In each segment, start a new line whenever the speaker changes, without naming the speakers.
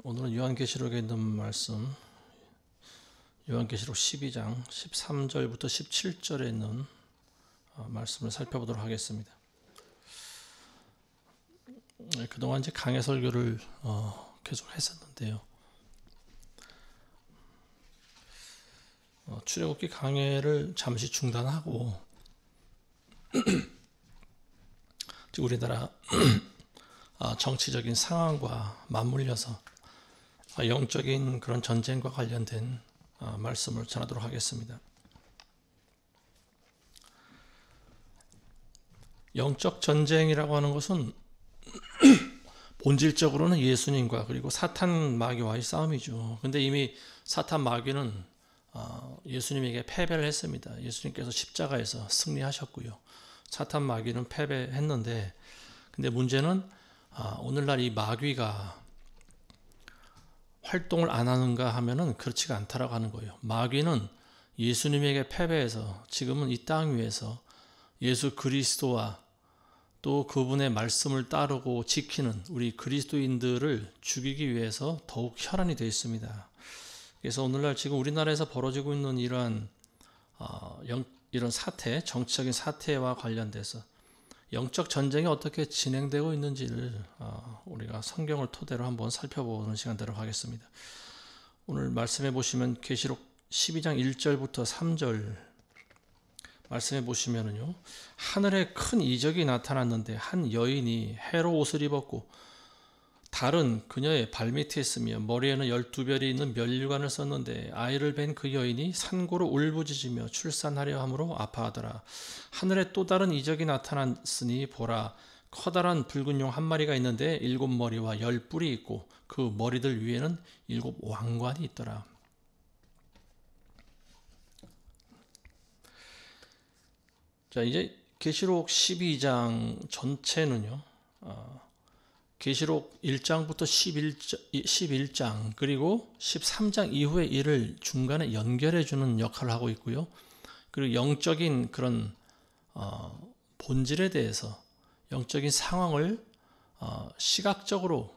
오늘은 요한계시록에 있는 말씀, 요한계시록 12장 13절부터 17절에 있는 말씀을 살펴보도록 하겠습니다. 그동안 이제 강해 설교를 계속 했었는데요. 출애굽기 강해를 잠시 중단하고 우리나라 정치적인 상황과 맞물려서 영적인 그런 전쟁과 관련된 말씀을 전하도록 하겠습니다. 영적 전쟁이라고 하는 것은 본질적으로는 예수님과 그리고 사탄 마귀와의 싸움이죠. 근데 이미 사탄 마귀는 예수님에게 패배를 했습니다. 예수님께서 십자가에서 승리하셨고요. 사탄 마귀는 패배했는데, 근데 문제는 오늘날 이 마귀가 활동을 안 하는가 하면은 그렇지가 않다라고 하는 거예요. 마귀는 예수님에게 패배해서 지금은 이 땅 위에서 예수 그리스도와 또 그분의 말씀을 따르고 지키는 우리 그리스도인들을 죽이기 위해서 더욱 혈안이 되어 있습니다. 그래서 오늘날 지금 우리나라에서 벌어지고 있는 이런 사태, 정치적인 사태와 관련돼서 영적 전쟁이 어떻게 진행되고 있는지를 우리가 성경을 토대로 한번 살펴보는 시간 되도록 하겠습니다. 오늘 말씀해 보시면 계시록 12장 1절부터 3절 말씀해 보시면은요, 하늘에 큰 이적이 나타났는데 한 여인이 해로 옷을 입었고 달은 그녀의 발밑에 있으며 머리에는 12별이 있는 면류관을 썼는데 아이를 뵌 그 여인이 산고로 울부짖으며 출산하려 함으로 아파하더라. 하늘에 또 다른 이적이 나타났으니 보라, 커다란 붉은 용 한 마리가 있는데 7머리와 10뿔이 있고 그 머리들 위에는 7 왕관이 있더라. 자, 이제 계시록 12장 전체는요, 계시록 1장부터 11장 그리고 13장 이후의 일을 중간에 연결해 주는 역할을 하고 있고요. 그리고 영적인 그런 본질에 대해서 영적인 상황을 시각적으로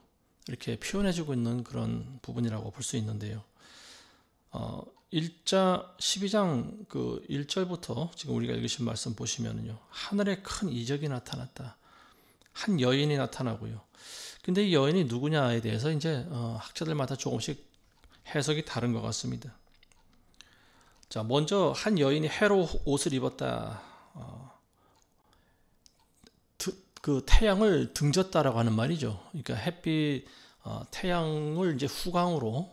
이렇게 표현해 주고 있는 그런 부분이라고 볼 수 있는데요. 12장 그 1절부터 지금 우리가 읽으신 말씀 보시면요, 하늘에 큰 이적이 나타났다. 한 여인이 나타나고요. 근데 이 여인이 누구냐에 대해서 이제 학자들마다 조금씩 해석이 다른 것 같습니다. 자, 먼저 한 여인이 해로 옷을 입었다. 그 태양을 등졌다라고 하는 말이죠. 그러니까 햇빛, 태양을 이제 후광으로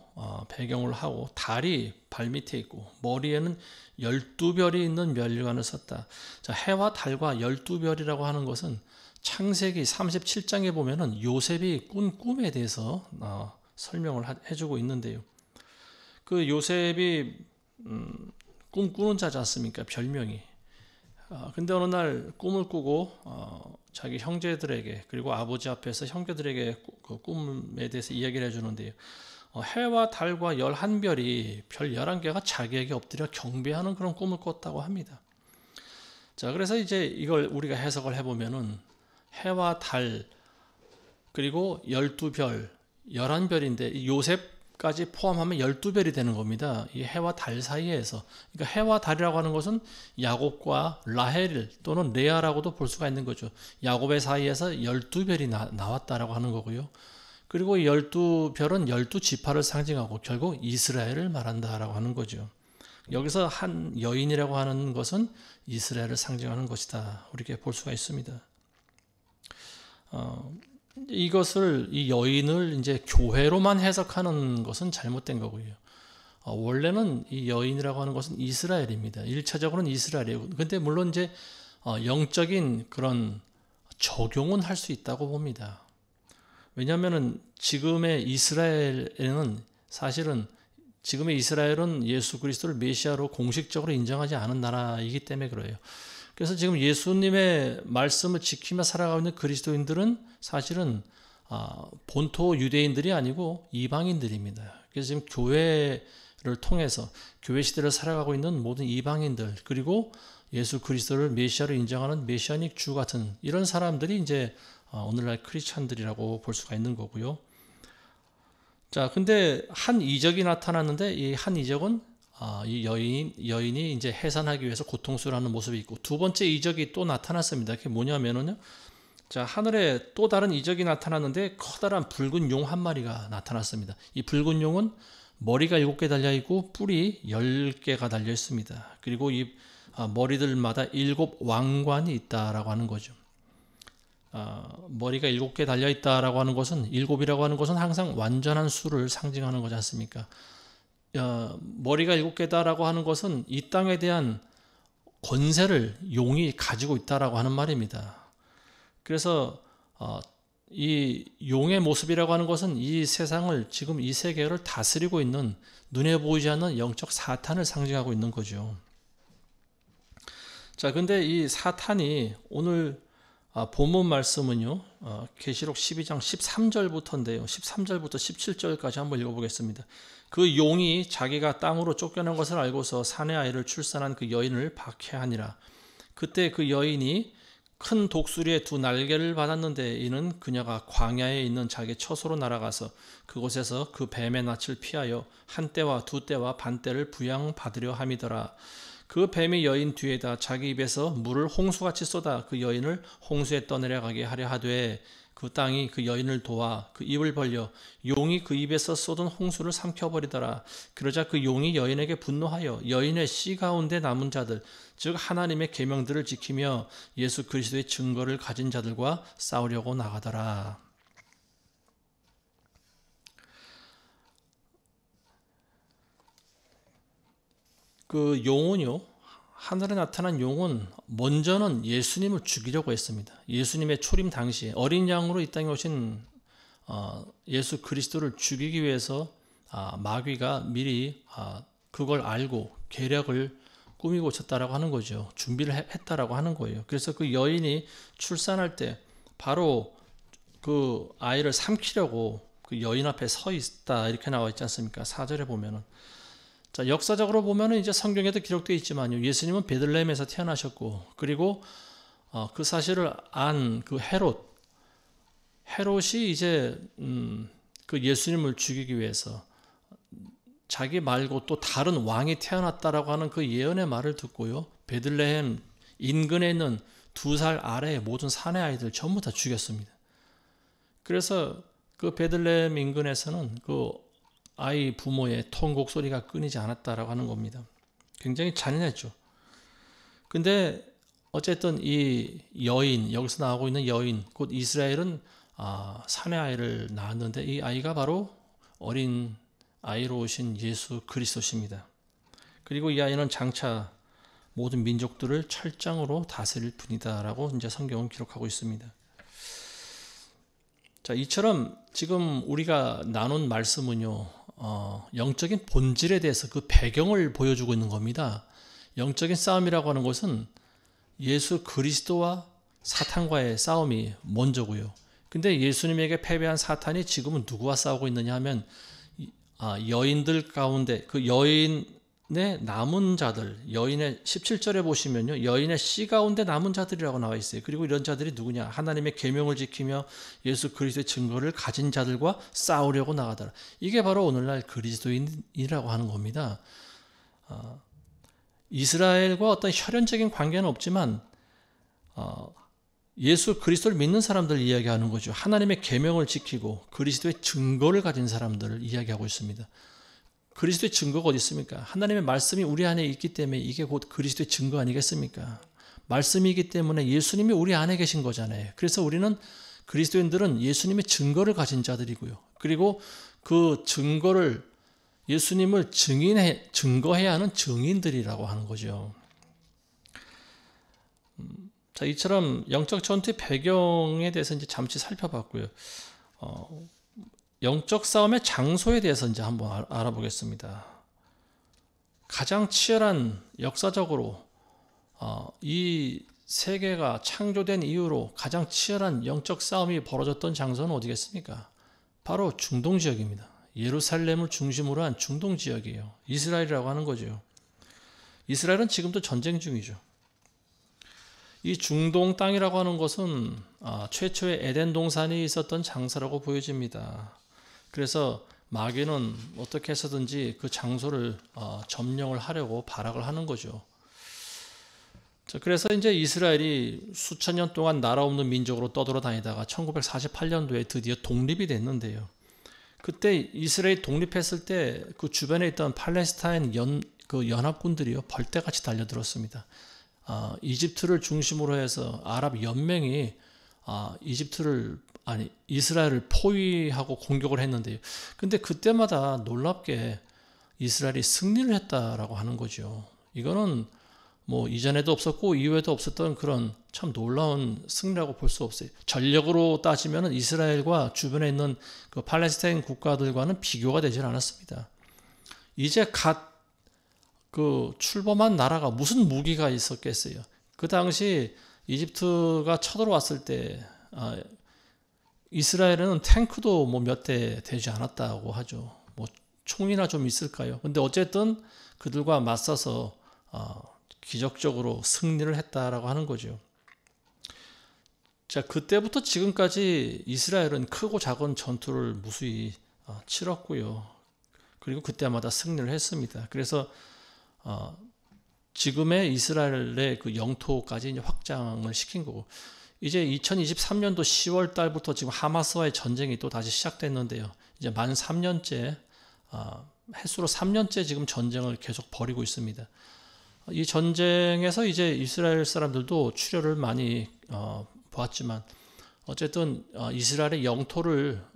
배경을 하고 달이 발밑에 있고 머리에는 12별이 있는 면류관을 썼다. 자, 해와 달과 12별이라고 하는 것은 창세기 37장에 보면은 요셉이 꾼 꿈에 대해서 설명을 해주고 있는데요. 그 요셉이 꿈꾸는 자지 않습니까? 별명이. 근데 어느 날 꿈을 꾸고 자기 형제들에게 그리고 아버지 앞에서 형제들에게 그 꿈에 대해서 이야기를 해주는데요. 해와 달과 11별이 별 11개가 자기에게 엎드려 경배하는 그런 꿈을 꿨다고 합니다. 자, 그래서 이제 이걸 우리가 해석을 해보면은 해와 달 그리고 12별, 11별인데 요셉까지 포함하면 12별이 되는 겁니다. 이 해와 달 사이에서. 그러니까 해와 달이라고 하는 것은 야곱과 라헬 또는 레아라고도 볼 수가 있는 거죠. 야곱의 사이에서 12별이 나왔다라고 하는 거고요. 그리고 이 12별은 12지파를 상징하고 결국 이스라엘을 말한다라고 하는 거죠. 여기서 한 여인이라고 하는 것은 이스라엘을 상징하는 것이다. 이렇게 볼 수가 있습니다. 이것을 이 여인을 이제 교회로만 해석하는 것은 잘못된 거고요. 원래는 이 여인이라고 하는 것은 이스라엘입니다. 1차적으로는 이스라엘이에요. 근데 물론 이제 영적인 그런 적용은 할 수 있다고 봅니다. 왜냐하면은 지금의 이스라엘에는 사실은 지금의 이스라엘은 예수 그리스도를 메시아로 공식적으로 인정하지 않은 나라이기 때문에 그래요. 그래서 지금 예수님의 말씀을 지키며 살아가고 있는 그리스도인들은 사실은 본토 유대인들이 아니고 이방인들입니다. 그래서 지금 교회를 통해서 교회 시대를 살아가고 있는 모든 이방인들 그리고 예수 그리스도를 메시아로 인정하는 메시아닉 주 같은 이런 사람들이 이제 오늘날 크리스찬들이라고 볼 수가 있는 거고요. 자, 근데 한 이적이 나타났는데 이 한 이적은 이 여인이 이제 해산하기 위해서 고통스러워하는 모습이 있고, 두 번째 이적이 또 나타났습니다. 그게 뭐냐면은요. 자, 하늘에 또 다른 이적이 나타났는데 커다란 붉은 용 한 마리가 나타났습니다. 이 붉은 용은 머리가 7개 달려 있고 뿔이 10개가 달려 있습니다. 그리고 이 머리들마다 7 왕관이 있다라고 하는 거죠. 머리가 7개 달려 있다라고 하는 것은, 7이라고 하는 것은 항상 완전한 수를 상징하는 거지 않습니까? 머리가 7개다라고 하는 것은 이 땅에 대한 권세를 용이 가지고 있다라고 하는 말입니다. 그래서 이 용의 모습이라고 하는 것은 이 세상을, 지금 이 세계를 다스리고 있는, 눈에 보이지 않는 영적 사탄을 상징하고 있는 거죠. 자, 근데 이 사탄이 오늘 본문 말씀은요, 계시록 12장 13절부터인데요. 13절부터 17절까지 한번 읽어보겠습니다. 그 용이 자기가 땅으로 쫓겨난 것을 알고서 사내 아이를 출산한 그 여인을 박해하니라. 그때 그 여인이 큰 독수리의 2 날개를 받았는데 이는 그녀가 광야에 있는 자기 처소로 날아가서 그곳에서 그 뱀의 낯을 피하여 1떼와 2떼와 반떼를 부양받으려 함이더라. 그 뱀이 여인 뒤에다 자기 입에서 물을 홍수같이 쏟아 그 여인을 홍수에 떠내려가게 하려 하되 그 땅이 그 여인을 도와 그 입을 벌려 용이 그 입에서 쏟은 홍수를 삼켜버리더라. 그러자 그 용이 여인에게 분노하여 여인의 씨 가운데 남은 자들, 즉 하나님의 계명들을 지키며 예수 그리스도의 증거를 가진 자들과 싸우려고 나가더라. 그 용은요, 하늘에 나타난 용은 먼저는 예수님을 죽이려고 했습니다. 예수님의 초림 당시에 어린 양으로 이 땅에 오신 예수 그리스도를 죽이기 위해서 마귀가 미리 그걸 알고 계략을 꾸미고 쳤다라고 하는 거죠. 준비를 했다라고 하는 거예요. 그래서 그 여인이 출산할 때 바로 그 아이를 삼키려고 그 여인 앞에 서 있다, 이렇게 나와 있지 않습니까? 4절에 보면은. 자, 역사적으로 보면은 이제 성경에도 기록되어 있지만요. 예수님은 베들레헴에서 태어나셨고, 그리고 그 사실을 안 그 헤롯이 이제 그 예수님을 죽이기 위해서 자기 말고 또 다른 왕이 태어났다라고 하는 그 예언의 말을 듣고요, 베들레헴 인근에 있는 2살 아래의 모든 사내 아이들 전부 다 죽였습니다. 그래서 그 베들레헴 인근에서는 그 아이 부모의 통곡 소리가 끊이지 않았다라고 하는 겁니다. 굉장히 잔인했죠. 근데 어쨌든 이 여인, 여기서 나오고 있는 여인, 곧 이스라엘은 사내 아이를 낳았는데 이 아이가 바로 어린 아이로 오신 예수 그리스도십니다. 그리고 이 아이는 장차 모든 민족들을 철장으로 다스릴 분이다라고 이제 성경은 기록하고 있습니다. 자, 이처럼 지금 우리가 나눈 말씀은요, 영적인 본질에 대해서 그 배경을 보여주고 있는 겁니다. 영적인 싸움이라고 하는 것은 예수 그리스도와 사탄과의 싸움이 먼저고요. 근데 예수님에게 패배한 사탄이 지금은 누구와 싸우고 있느냐 하면 여인들 가운데 그 여인의 남은 자들, 여인의 17절에 보시면요, 여인의 씨 가운데 남은 자들이라고 나와 있어요. 그리고 이런 자들이 누구냐? 하나님의 계명을 지키며 예수 그리스도의 증거를 가진 자들과 싸우려고 나가더라. 이게 바로 오늘날 그리스도인이라고 하는 겁니다. 이스라엘과 어떤 혈연적인 관계는 없지만 예수 그리스도를 믿는 사람들을 이야기하는 거죠. 하나님의 계명을 지키고 그리스도의 증거를 가진 사람들을 이야기하고 있습니다. 그리스도의 증거가 어디 있습니까? 하나님의 말씀이 우리 안에 있기 때문에 이게 곧 그리스도의 증거 아니겠습니까? 말씀이기 때문에 예수님이 우리 안에 계신 거잖아요. 그래서 우리는, 그리스도인들은 예수님의 증거를 가진 자들이고요. 그리고 그 증거를, 예수님을 증거해야 하는 증인들이라고 하는 거죠. 자, 이처럼 영적 전투의 배경에 대해서 이제 잠시 살펴봤고요. 영적 싸움의 장소에 대해서 이제 한번 알아보겠습니다. 가장 치열한, 역사적으로 이 세계가 창조된 이후로 가장 치열한 영적 싸움이 벌어졌던 장소는 어디겠습니까? 바로 중동 지역입니다. 예루살렘을 중심으로 한 중동 지역이에요. 이스라엘이라고 하는 거죠. 이스라엘은 지금도 전쟁 중이죠. 이 중동 땅이라고 하는 것은 최초의 에덴 동산이 있었던 장소라고 보여집니다. 그래서 마귀는 어떻게 해서든지 그 장소를 점령을 하려고 발악을 하는 거죠. 자, 그래서 이제 이스라엘이 수천 년 동안 나라 없는 민족으로 떠돌아다니다가 1948년도에 드디어 독립이 됐는데요. 그때 이스라엘이 독립했을 때 그 주변에 있던 팔레스타인 연합군들이요 벌떼같이 달려들었습니다. 이집트를 중심으로 해서 아랍 연맹이 이스라엘을 포위하고 공격을 했는데요. 근데 그때마다 놀랍게 이스라엘이 승리를 했다라고 하는 거죠. 이거는 뭐 이전에도 없었고 이후에도 없었던 그런 참 놀라운 승리라고 볼 수 없어요. 전력으로 따지면 이스라엘과 주변에 있는 그 팔레스타인 국가들과는 비교가 되질 않았습니다. 이제 갓 그 출범한 나라가 무슨 무기가 있었겠어요. 그 당시 이집트가 쳐들어왔을 때 이스라엘에는 탱크도 뭐 몇 대 되지 않았다고 하죠. 뭐 총이나 좀 있을까요? 근데 어쨌든 그들과 맞서서 기적적으로 승리를 했다라고 하는 거죠. 자, 그때부터 지금까지 이스라엘은 크고 작은 전투를 무수히 치렀고요. 그리고 그때마다 승리를 했습니다. 그래서 지금의 이스라엘의 그 영토까지 이제 확장을 시킨 거고, 이제 2023년도 10월 달부터 지금 하마스와의 전쟁이 또 다시 시작됐는데요. 이제 만 3년째, 횟수로 3년째 지금 전쟁을 계속 벌이고 있습니다. 이 전쟁에서 이제 이스라엘 사람들도 출혈을 많이 보았지만, 어쨌든 이스라엘의 영토를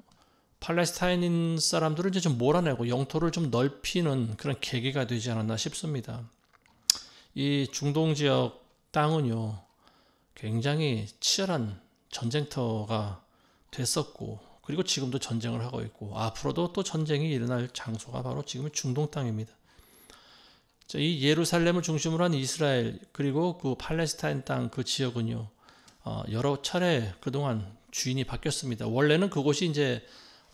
팔레스타인 사람들을 이제 좀 몰아내고 영토를 좀 넓히는 그런 계기가 되지 않았나 싶습니다. 이 중동 지역 땅은요, 굉장히 치열한 전쟁터가 됐었고, 그리고 지금도 전쟁을 하고 있고, 앞으로도 또 전쟁이 일어날 장소가 바로 지금의 중동 땅입니다. 이 예루살렘을 중심으로 한 이스라엘, 그리고 그 팔레스타인 땅 그 지역은요, 여러 차례 그동안 주인이 바뀌었습니다. 원래는 그곳이 이제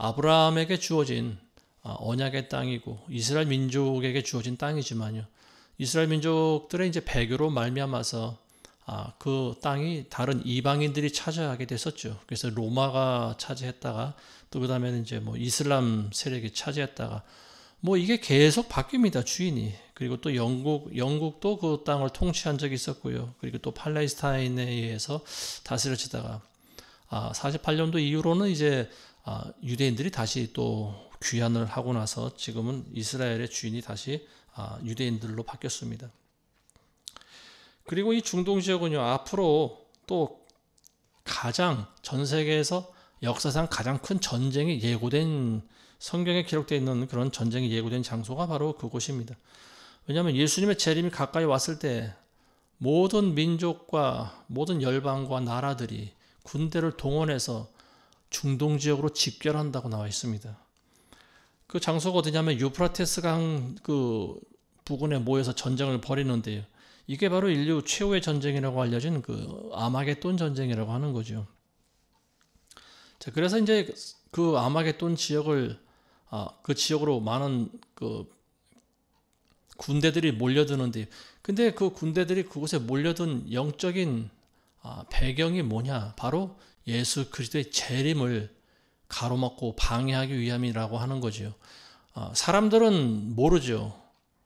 아브라함에게 주어진 언약의 땅이고 이스라엘 민족에게 주어진 땅이지만요, 이스라엘 민족들의 이제 배교로 말미암아서 그 땅이 다른 이방인들이 차지하게 됐었죠. 그래서 로마가 차지했다가 또 그다음에는 이제 뭐 이슬람 세력이 차지했다가 뭐 이게 계속 바뀝니다, 주인이. 그리고 또 영국도 그 땅을 통치한 적이 있었고요. 그리고 또 팔레스타인에 의해서 다스려지다가 48년도 이후로는 이제 유대인들이 다시 또 귀환을 하고 나서 지금은 이스라엘의 주인이 다시 유대인들로 바뀌었습니다. 그리고 이 중동 지역은요, 앞으로 또 전 세계에서 역사상 가장 큰 전쟁이 예고된, 성경에 기록되어 있는 그런 전쟁이 예고된 장소가 바로 그곳입니다. 왜냐하면 예수님의 재림이 가까이 왔을 때 모든 민족과 모든 열방과 나라들이 군대를 동원해서 중동 지역으로 집결한다고 나와 있습니다. 그 장소가 어디냐면 유프라테스 강 그 부근에 모여서 전쟁을 벌이는데요. 이게 바로 인류 최후의 전쟁이라고 알려진 그 아마겟돈 전쟁이라고 하는 거죠. 자, 그래서 이제 그 아마겟돈 지역을 그 지역으로 많은 그 군대들이 몰려드는데, 근데 그 군대들이 그곳에 몰려든 영적인 배경이 뭐냐? 바로 예수 그리스도의 재림을 가로막고 방해하기 위함이라고 하는 거죠. 사람들은 모르죠.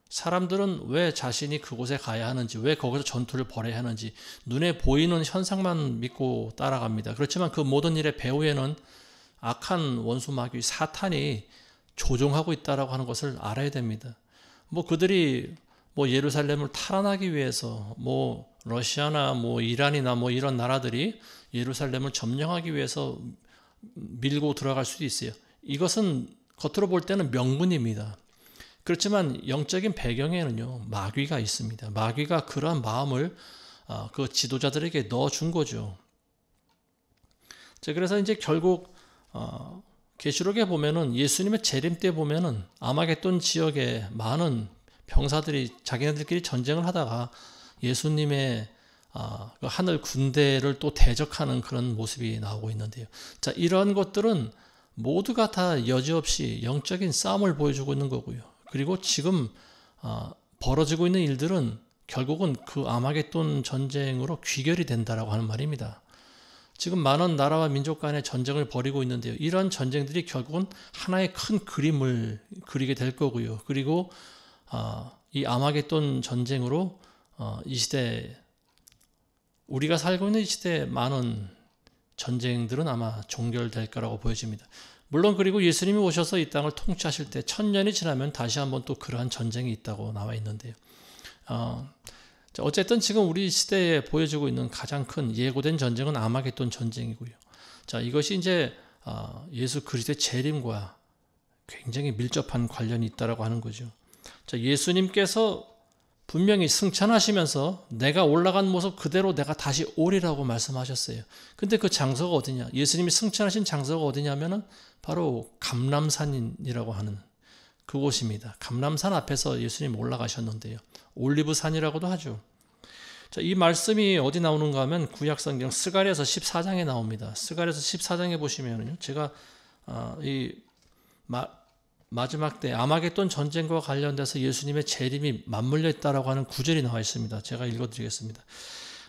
사람들은 왜 자신이 그곳에 가야 하는지, 왜 거기서 전투를 벌여야 하는지 눈에 보이는 현상만 믿고 따라갑니다. 그렇지만 그 모든 일의 배후에는 악한 원수 마귀 사탄이 조종하고 있다라고 하는 것을 알아야 됩니다. 뭐 그들이 뭐 예루살렘을 탈환하기 위해서 뭐 러시아나 뭐 이란이나 뭐 이런 나라들이 예루살렘을 점령하기 위해서 밀고 들어갈 수도 있어요. 이것은 겉으로 볼 때는 명분입니다. 그렇지만 영적인 배경에는요, 마귀가 있습니다. 마귀가 그러한 마음을 그 지도자들에게 넣어준 거죠. 자, 그래서 이제 결국 계시록에 보면은 예수님의 재림 때 보면은 아마겟돈 지역에 많은 병사들이 자기네들끼리 전쟁을 하다가 예수님의 그 하늘 군대를 또 대적하는 그런 모습이 나오고 있는데요. 자, 이런 것들은 모두가 다 여지없이 영적인 싸움을 보여주고 있는 거고요. 그리고 지금 벌어지고 있는 일들은 결국은 그 아마겟돈 전쟁으로 귀결이 된다라고 하는 말입니다. 지금 많은 나라와 민족 간의 전쟁을 벌이고 있는데요. 이러한 전쟁들이 결국은 하나의 큰 그림을 그리게 될 거고요. 그리고 이 아마겟돈 전쟁으로 이 시대, 우리가 살고 있는 이 시대에 많은 전쟁들은 아마 종결될 거라고 보여집니다. 물론 그리고 예수님이 오셔서 이 땅을 통치하실 때 1000년이 지나면 다시 한번 또 그러한 전쟁이 있다고 나와 있는데요. 어쨌든 지금 우리 시대에 보여지고 있는 가장 큰 예고된 전쟁은 아마겟돈 전쟁이고요. 자, 이것이 이제 예수 그리스도의 재림과 굉장히 밀접한 관련이 있다라고 하는 거죠. 자, 예수님께서 분명히 승천하시면서 내가 올라간 모습 그대로 내가 다시 오리라고 말씀하셨어요. 근데 그 장소가 어디냐? 예수님이 승천하신 장소가 어디냐면은 바로 감람산이라고 하는 그곳입니다. 감람산 앞에서 예수님 올라가셨는데요. 올리브산이라고도 하죠. 자, 이 말씀이 어디 나오는가 하면 구약성경 스가랴서 14장에 나옵니다. 스가랴서 14장에 보시면요. 제가 이 마지막 때 아마겟돈 전쟁과 관련돼서 예수님의 재림이 맞물려 있다라고 하는 구절이 나와 있습니다. 제가 읽어드리겠습니다.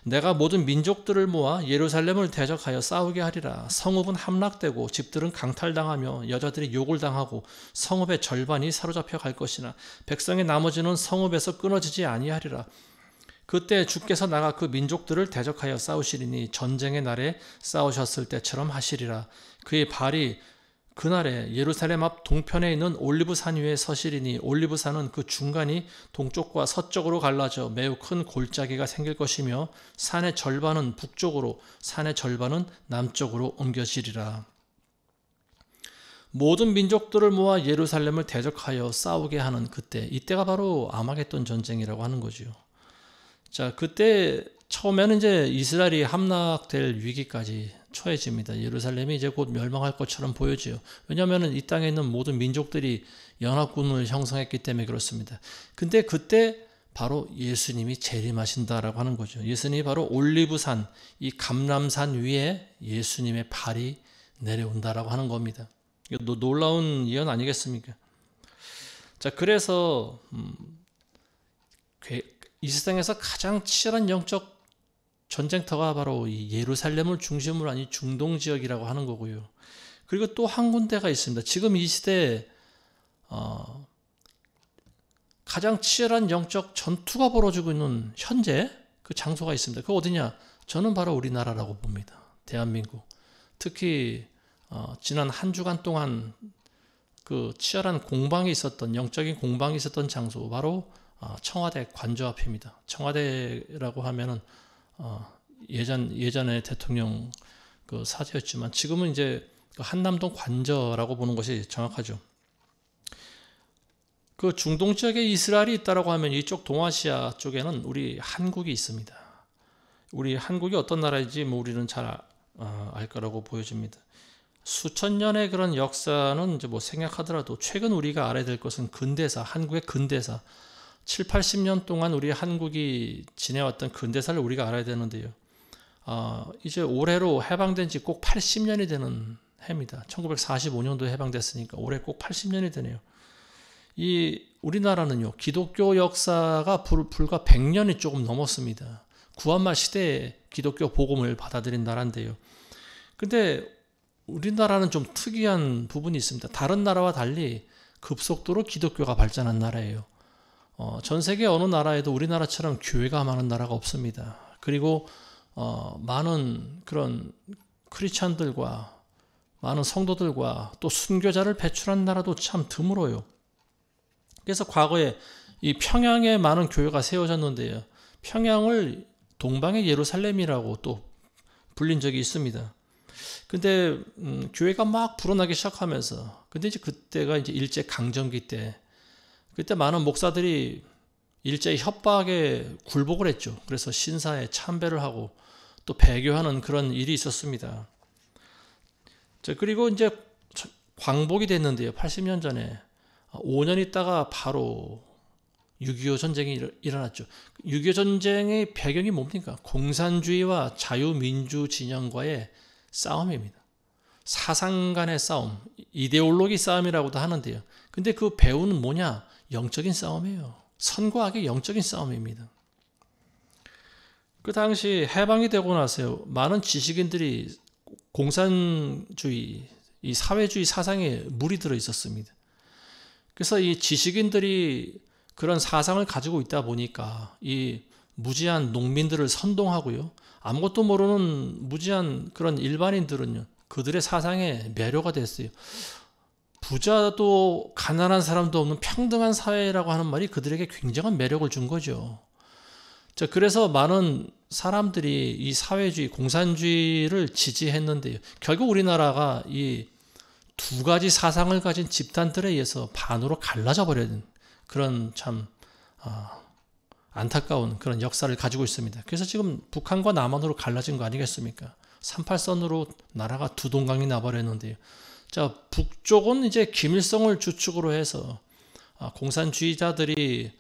내가 모든 민족들을 모아 예루살렘을 대적하여 싸우게 하리라. 성읍은 함락되고 집들은 강탈당하며 여자들이 욕을 당하고 성읍의 절반이 사로잡혀 갈 것이나 백성의 나머지는 성읍에서 끊어지지 아니하리라. 그때 주께서 나가 그 민족들을 대적하여 싸우시리니 전쟁의 날에 싸우셨을 때처럼 하시리라. 그의 발이 그날에 예루살렘 앞 동편에 있는 올리브산 위에 서시리니 올리브산은 그 중간이 동쪽과 서쪽으로 갈라져 매우 큰 골짜기가 생길 것이며 산의 절반은 북쪽으로 산의 절반은 남쪽으로 옮겨지리라. 모든 민족들을 모아 예루살렘을 대적하여 싸우게 하는 그때, 이때가 바로 아마겟돈 전쟁이라고 하는 거죠. 자, 그때 처음에는 이제 이스라엘이 함락될 위기까지 처해집니다. 예루살렘이 이제 곧 멸망할 것처럼 보여져요. 왜냐하면 이 땅에 있는 모든 민족들이 연합군을 형성했기 때문에 그렇습니다. 근데 그때 바로 예수님이 재림하신다라고 하는 거죠. 예수님이 바로 올리브산, 이 감람산 위에 예수님의 발이 내려온다라고 하는 겁니다. 놀라운 예언 아니겠습니까? 자, 그래서 이 세상에서 가장 치열한 영적 전쟁터가 바로 이 예루살렘을 중심으로 한 이 중동 지역이라고 하는 거고요. 그리고 또 한 군데가 있습니다. 지금 이 시대에 가장 치열한 영적 전투가 벌어지고 있는 현재 그 장소가 있습니다. 그거 어디냐? 저는 바로 우리나라라고 봅니다. 대한민국. 특히 지난 한 주간 동안 그 치열한 공방이 있었던, 영적인 공방이 있었던 장소, 바로 청와대 관저 앞입니다. 청와대라고 하면은 예전에 대통령 그 사저였지만 지금은 이제 한남동 관저라고 보는 것이 정확하죠. 그 중동 지역에 이스라엘이 있다라고 하면 이쪽 동아시아 쪽에는 우리 한국이 있습니다. 우리 한국이 어떤 나라인지 우리는 잘 알 거라고 보여집니다. 수천 년의 그런 역사는 이제 생각하더라도 최근 우리가 알아야 될 것은 근대사, 한국의 근대사, 7, 80년 동안 우리 한국이 지내왔던 근대사를 우리가 알아야 되는데요. 이제 올해로 해방된 지 꼭 80년이 되는 해입니다. 1945년도에 해방됐으니까 올해 꼭 80년이 되네요. 이 우리나라는요, 기독교 역사가 불과 100년이 조금 넘었습니다. 구한말 시대에 기독교 복음을 받아들인 나라인데요. 근데 우리나라는 좀 특이한 부분이 있습니다. 다른 나라와 달리 급속도로 기독교가 발전한 나라예요. 전 세계 어느 나라에도 우리나라처럼 교회가 많은 나라가 없습니다. 그리고 많은 그런 크리스찬들과 많은 성도들과 또 순교자를 배출한 나라도 참 드물어요. 그래서 과거에 이 평양에 많은 교회가 세워졌는데요. 평양을 동방의 예루살렘이라고 또 불린 적이 있습니다. 근데 교회가 막 불어나기 시작하면서, 근데 이제 그때가 이제 일제 강점기 때, 그때 많은 목사들이 일제의 협박에 굴복을 했죠. 그래서 신사에 참배를 하고 또 배교하는 그런 일이 있었습니다. 자, 그리고 이제 광복이 됐는데요. 80년 전에 5년 있다가 바로 6.25 전쟁이 일어났죠. 6.25 전쟁의 배경이 뭡니까? 공산주의와 자유민주 진영과의 싸움입니다. 사상 간의 싸움, 이데올로기 싸움이라고도 하는데요. 근데 그 배후는 뭐냐? 영적인 싸움이에요. 선과 악의 영적인 싸움입니다. 그 당시 해방이 되고 나서요, 많은 지식인들이 공산주의, 이 사회주의 사상에 물이 들어 있었습니다. 그래서 이 지식인들이 그런 사상을 가지고 있다 보니까 이 무지한 농민들을 선동하고요. 아무것도 모르는 무지한 그런 일반인들은요. 그들의 사상에 매료가 됐어요. 부자도 가난한 사람도 없는 평등한 사회라고 하는 말이 그들에게 굉장한 매력을 준 거죠. 자, 그래서 많은 사람들이 이 사회주의, 공산주의를 지지했는데요. 결국 우리나라가 이 두 가지 사상을 가진 집단들에 의해서 반으로 갈라져 버린 그런 참 안타까운 그런 역사를 가지고 있습니다. 그래서 지금 북한과 남한으로 갈라진 거 아니겠습니까? 38선으로 나라가 두 동강이 나버렸는데요. 자, 북쪽은 이제 김일성을 주축으로 해서 공산주의자들이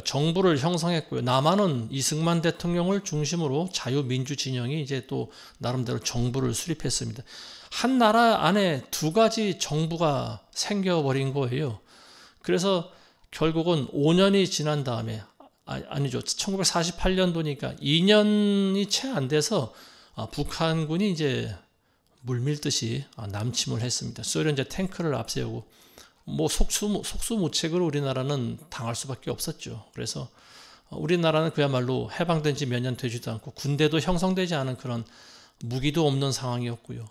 정부를 형성했고요. 남한은 이승만 대통령을 중심으로 자유민주 진영이 이제 또 나름대로 정부를 수립했습니다. 한 나라 안에 두 가지 정부가 생겨버린 거예요. 그래서 결국은 5년이 지난 다음에, 아니죠. 1948년도니까 2년이 채 안 돼서 북한군이 이제 물밀듯이 남침을 했습니다. 소련 이제 탱크를 앞세우고 속수무책으로 우리나라는 당할 수밖에 없었죠. 그래서 우리나라는 그야말로 해방된 지 몇 년 되지도 않고 군대도 형성되지 않은 그런 무기도 없는 상황이었고요.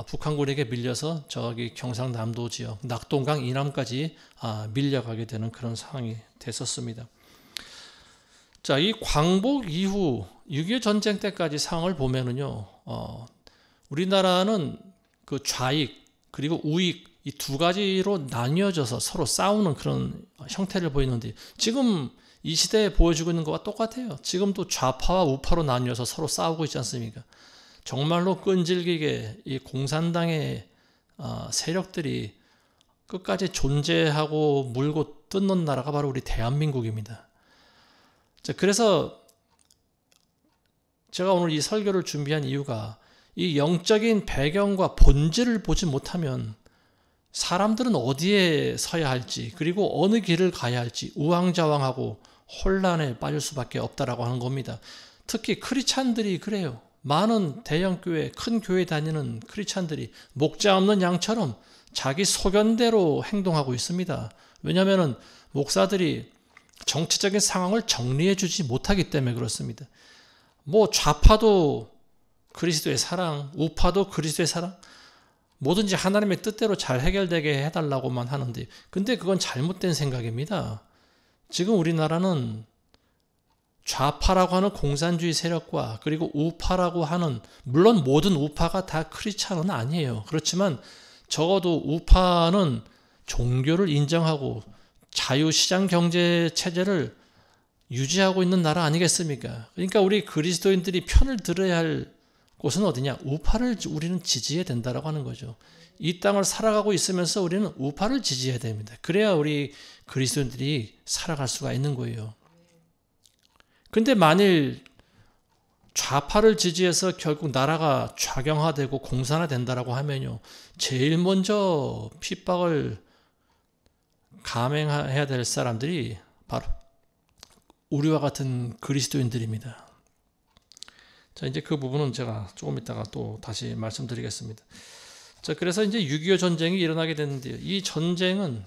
북한군에게 밀려서 저기 경상남도 지역, 낙동강 이남까지 밀려가게 되는 그런 상황이 됐었습니다. 자, 이 광복 이후 6.25 전쟁 때까지 상황을 보면은요, 우리나라는 그 좌익 그리고 우익 이 두 가지로 나뉘어져서 서로 싸우는 그런 형태를 보이는데 지금 이 시대에 보여주고 있는 것과 똑같아요. 지금도 좌파와 우파로 나뉘어서 서로 싸우고 있지 않습니까? 정말로 끈질기게 이 공산당의 세력들이 끝까지 존재하고 물고 뜯는 나라가 바로 우리 대한민국입니다. 자, 그래서 제가 오늘 이 설교를 준비한 이유가 이 영적인 배경과 본질을 보지 못하면 사람들은 어디에 서야 할지 그리고 어느 길을 가야 할지 우왕좌왕하고 혼란에 빠질 수밖에 없다라고 하는 겁니다. 특히 크리스찬들이 그래요. 많은 대형교회, 큰 교회 다니는 크리스찬들이 목자 없는 양처럼 자기 소견대로 행동하고 있습니다. 왜냐하면 목사들이 정치적인 상황을 정리해 주지 못하기 때문에 그렇습니다. 좌파도 그리스도의 사랑, 우파도 그리스도의 사랑, 뭐든지 하나님의 뜻대로 잘 해결되게 해달라고만 하는데, 근데 그건 잘못된 생각입니다. 지금 우리나라는 좌파라고 하는 공산주의 세력과 그리고 우파라고 하는, 물론 모든 우파가 다 크리스찬은 아니에요. 그렇지만 적어도 우파는 종교를 인정하고 자유시장 경제 체제를 유지하고 있는 나라 아니겠습니까? 그러니까 우리 그리스도인들이 편을 들어야 할 곳은 어디냐? 우파를 우리는 지지해야 된다라고 하는 거죠. 이 땅을 살아가고 있으면서 우리는 우파를 지지해야 됩니다. 그래야 우리 그리스도인들이 살아갈 수가 있는 거예요. 근데 만일 좌파를 지지해서 결국 나라가 좌경화되고 공산화된다라고 하면요, 제일 먼저 핍박을 감행해야 될 사람들이 바로 우리와 같은 그리스도인들입니다. 자, 이제 그 부분은 제가 조금 이따가 또 다시 말씀드리겠습니다. 자, 그래서 이제 6.25 전쟁이 일어나게 됐는데요. 이 전쟁은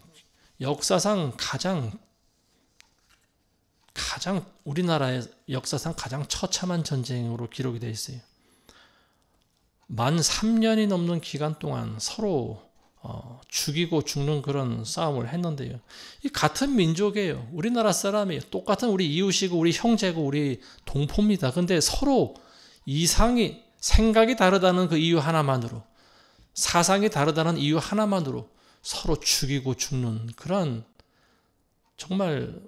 역사상 가장 우리나라의 역사상 가장 처참한 전쟁으로 기록이 되어 있어요. 만 3년이 넘는 기간 동안 서로 죽이고 죽는 그런 싸움을 했는데요. 이 같은 민족이에요. 우리나라 사람이에요. 똑같은 우리 이웃이고 우리 형제고 우리 동포입니다. 근데 서로 이상이, 생각이 다르다는 그 이유 하나만으로, 사상이 다르다는 이유 하나만으로 서로 죽이고 죽는 그런 정말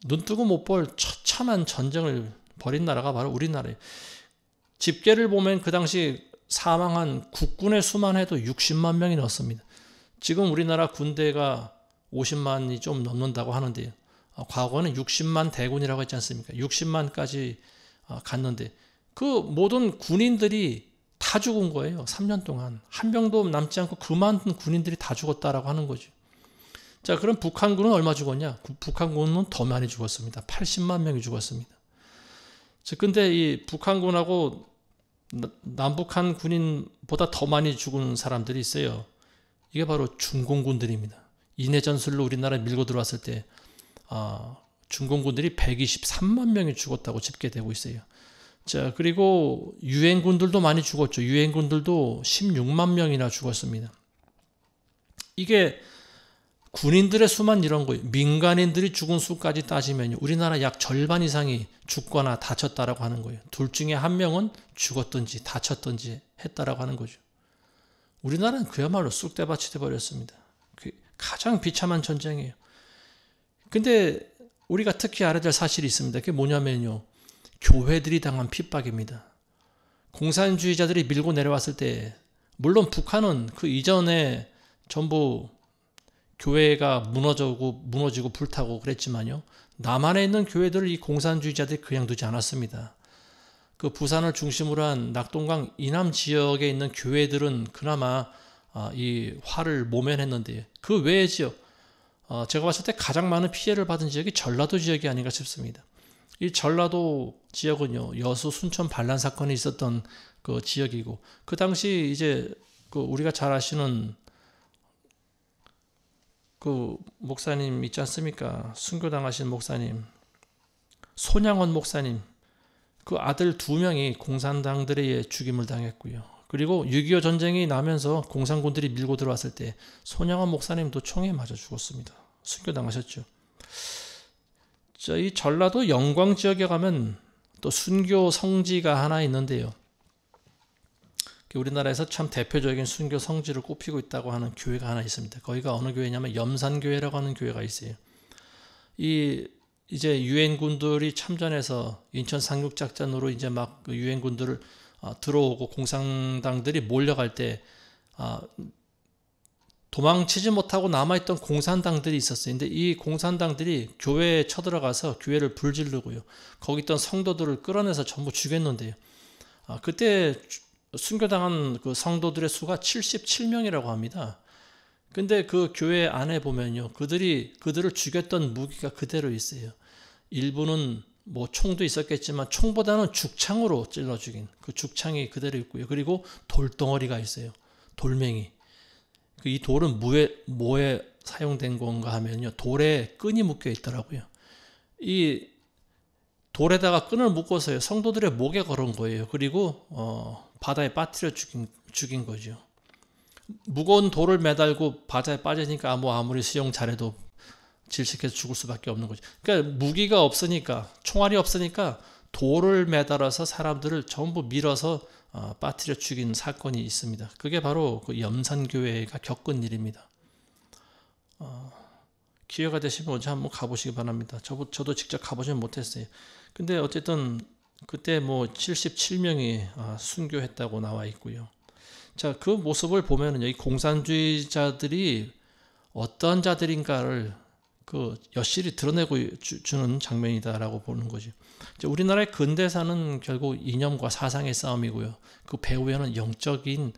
눈뜨고 못 볼 처참한 전쟁을 벌인 나라가 바로 우리나라예요. 집계를 보면 그 당시 사망한 국군의 수만 해도 60만 명이 넘습니다. 지금 우리나라 군대가 50만이 좀 넘는다고 하는데요. 과거는 60만 대군이라고 했지 않습니까? 60만까지 갔는데 그 모든 군인들이 다 죽은 거예요. 3년 동안. 한 명도 남지 않고 그 많은 군인들이 다 죽었다라고 하는 거죠. 자, 그럼 북한군은 얼마 죽었냐? 북한군은 더 많이 죽었습니다. 80만 명이 죽었습니다. 근데 이 북한군하고 남북한 군인보다 더 많이 죽은 사람들이 있어요. 이게 바로 중공군들입니다. 인해 전술로 우리나라에 밀고 들어왔을 때 중공군들이 123만 명이 죽었다고 집계되고 있어요. 자, 그리고 유엔군들도 많이 죽었죠. 유엔군들도 16만 명이나 죽었습니다. 이게 군인들의 수만 이런 거예요. 민간인들이 죽은 수까지 따지면 우리나라 약 절반 이상이 죽거나 다쳤다라고 하는 거예요. 둘 중에 한 명은 죽었든지 다쳤든지 했다라고 하는 거죠. 우리나라는 그야말로 쑥대밭이 돼버렸습니다. 가장 비참한 전쟁이에요. 근데 우리가 특히 알아야 될 사실이 있습니다. 그게 뭐냐면요. 교회들이 당한 핍박입니다. 공산주의자들이 밀고 내려왔을 때, 물론 북한은 그 이전에 전부 교회가 무너지고 불타고 그랬지만요. 남한에 있는 교회들을 이 공산주의자들이 그냥 두지 않았습니다. 그 부산을 중심으로 한 낙동강 이남 지역에 있는 교회들은 그나마 이 화를 모면했는데, 그 외의 지역, 제가 봤을 때 가장 많은 피해를 받은 지역이 전라도 지역이 아닌가 싶습니다. 이 전라도 지역은요, 여수 순천 반란 사건이 있었던 그 지역이고, 그 당시 이제 그 우리가 잘 아시는 그 목사님 있지 않습니까? 순교당하신 목사님, 손양원 목사님, 그 아들 2명이 공산당들에 의해 죽임을 당했고요. 그리고 6.25 전쟁이 나면서 공산군들이 밀고 들어왔을 때 손양원 목사님도 총에 맞아 죽었습니다. 순교당하셨죠. 자, 이 전라도 영광 지역에 가면 또 순교 성지가 하나 있는데요. 우리나라에서 참 대표적인 순교 성지를 꼽히고 있다고 하는 교회가 하나 있습니다. 거기가 어느 교회냐면 염산교회라고 하는 교회가 있어요. 이제 유엔군들이 참전해서 인천 상륙작전으로 이제 막 유엔군들을 들어오고 공산당들이 몰려갈 때 도망치지 못하고 남아있던 공산당들이 있었어요. 근데 이 공산당들이 교회에 쳐들어가서 교회를 불지르고요. 거기 있던 성도들을 끌어내서 전부 죽였는데요. 그때 순교당한 그 성도들의 수가 77명이라고 합니다. 근데 그 교회 안에 보면요. 그들을 죽였던 무기가 그대로 있어요. 일부는 뭐 총도 있었겠지만 총보다는 죽창으로 찔러 죽인 그 죽창이 그대로 있고요. 그리고 돌덩어리가 있어요. 돌멩이. 이 돌은 뭐에 사용된 건가 하면요. 돌에 끈이 묶여 있더라고요. 이 돌에다가 끈을 묶어서요. 성도들의 목에 걸은 거예요. 그리고 바다에 빠뜨려 죽인 거죠. 무거운 돌을 매달고 바다에 빠지니까 아무리 수영 잘해도 질식해서 죽을 수밖에 없는 거죠. 그러니까 무기가 없으니까, 총알이 없으니까 돌을 매달아서 사람들을 전부 밀어서 빠뜨려 죽인 사건이 있습니다. 그게 바로 그 염산교회가 겪은 일입니다. 기회가 되시면 언제 한번 가보시기 바랍니다. 저도 직접 가보지는 못했어요. 근데 어쨌든 그때 뭐 77명이 순교했다고 나와 있고요. 자, 그 모습을 보면은 이 공산주의자들이 어떤 자들인가를 그 여실히 드러내고 주는 장면이다라고 보는 거죠. 우리나라의 근대사는 결국 이념과 사상의 싸움이고요. 그 배후에는 영적인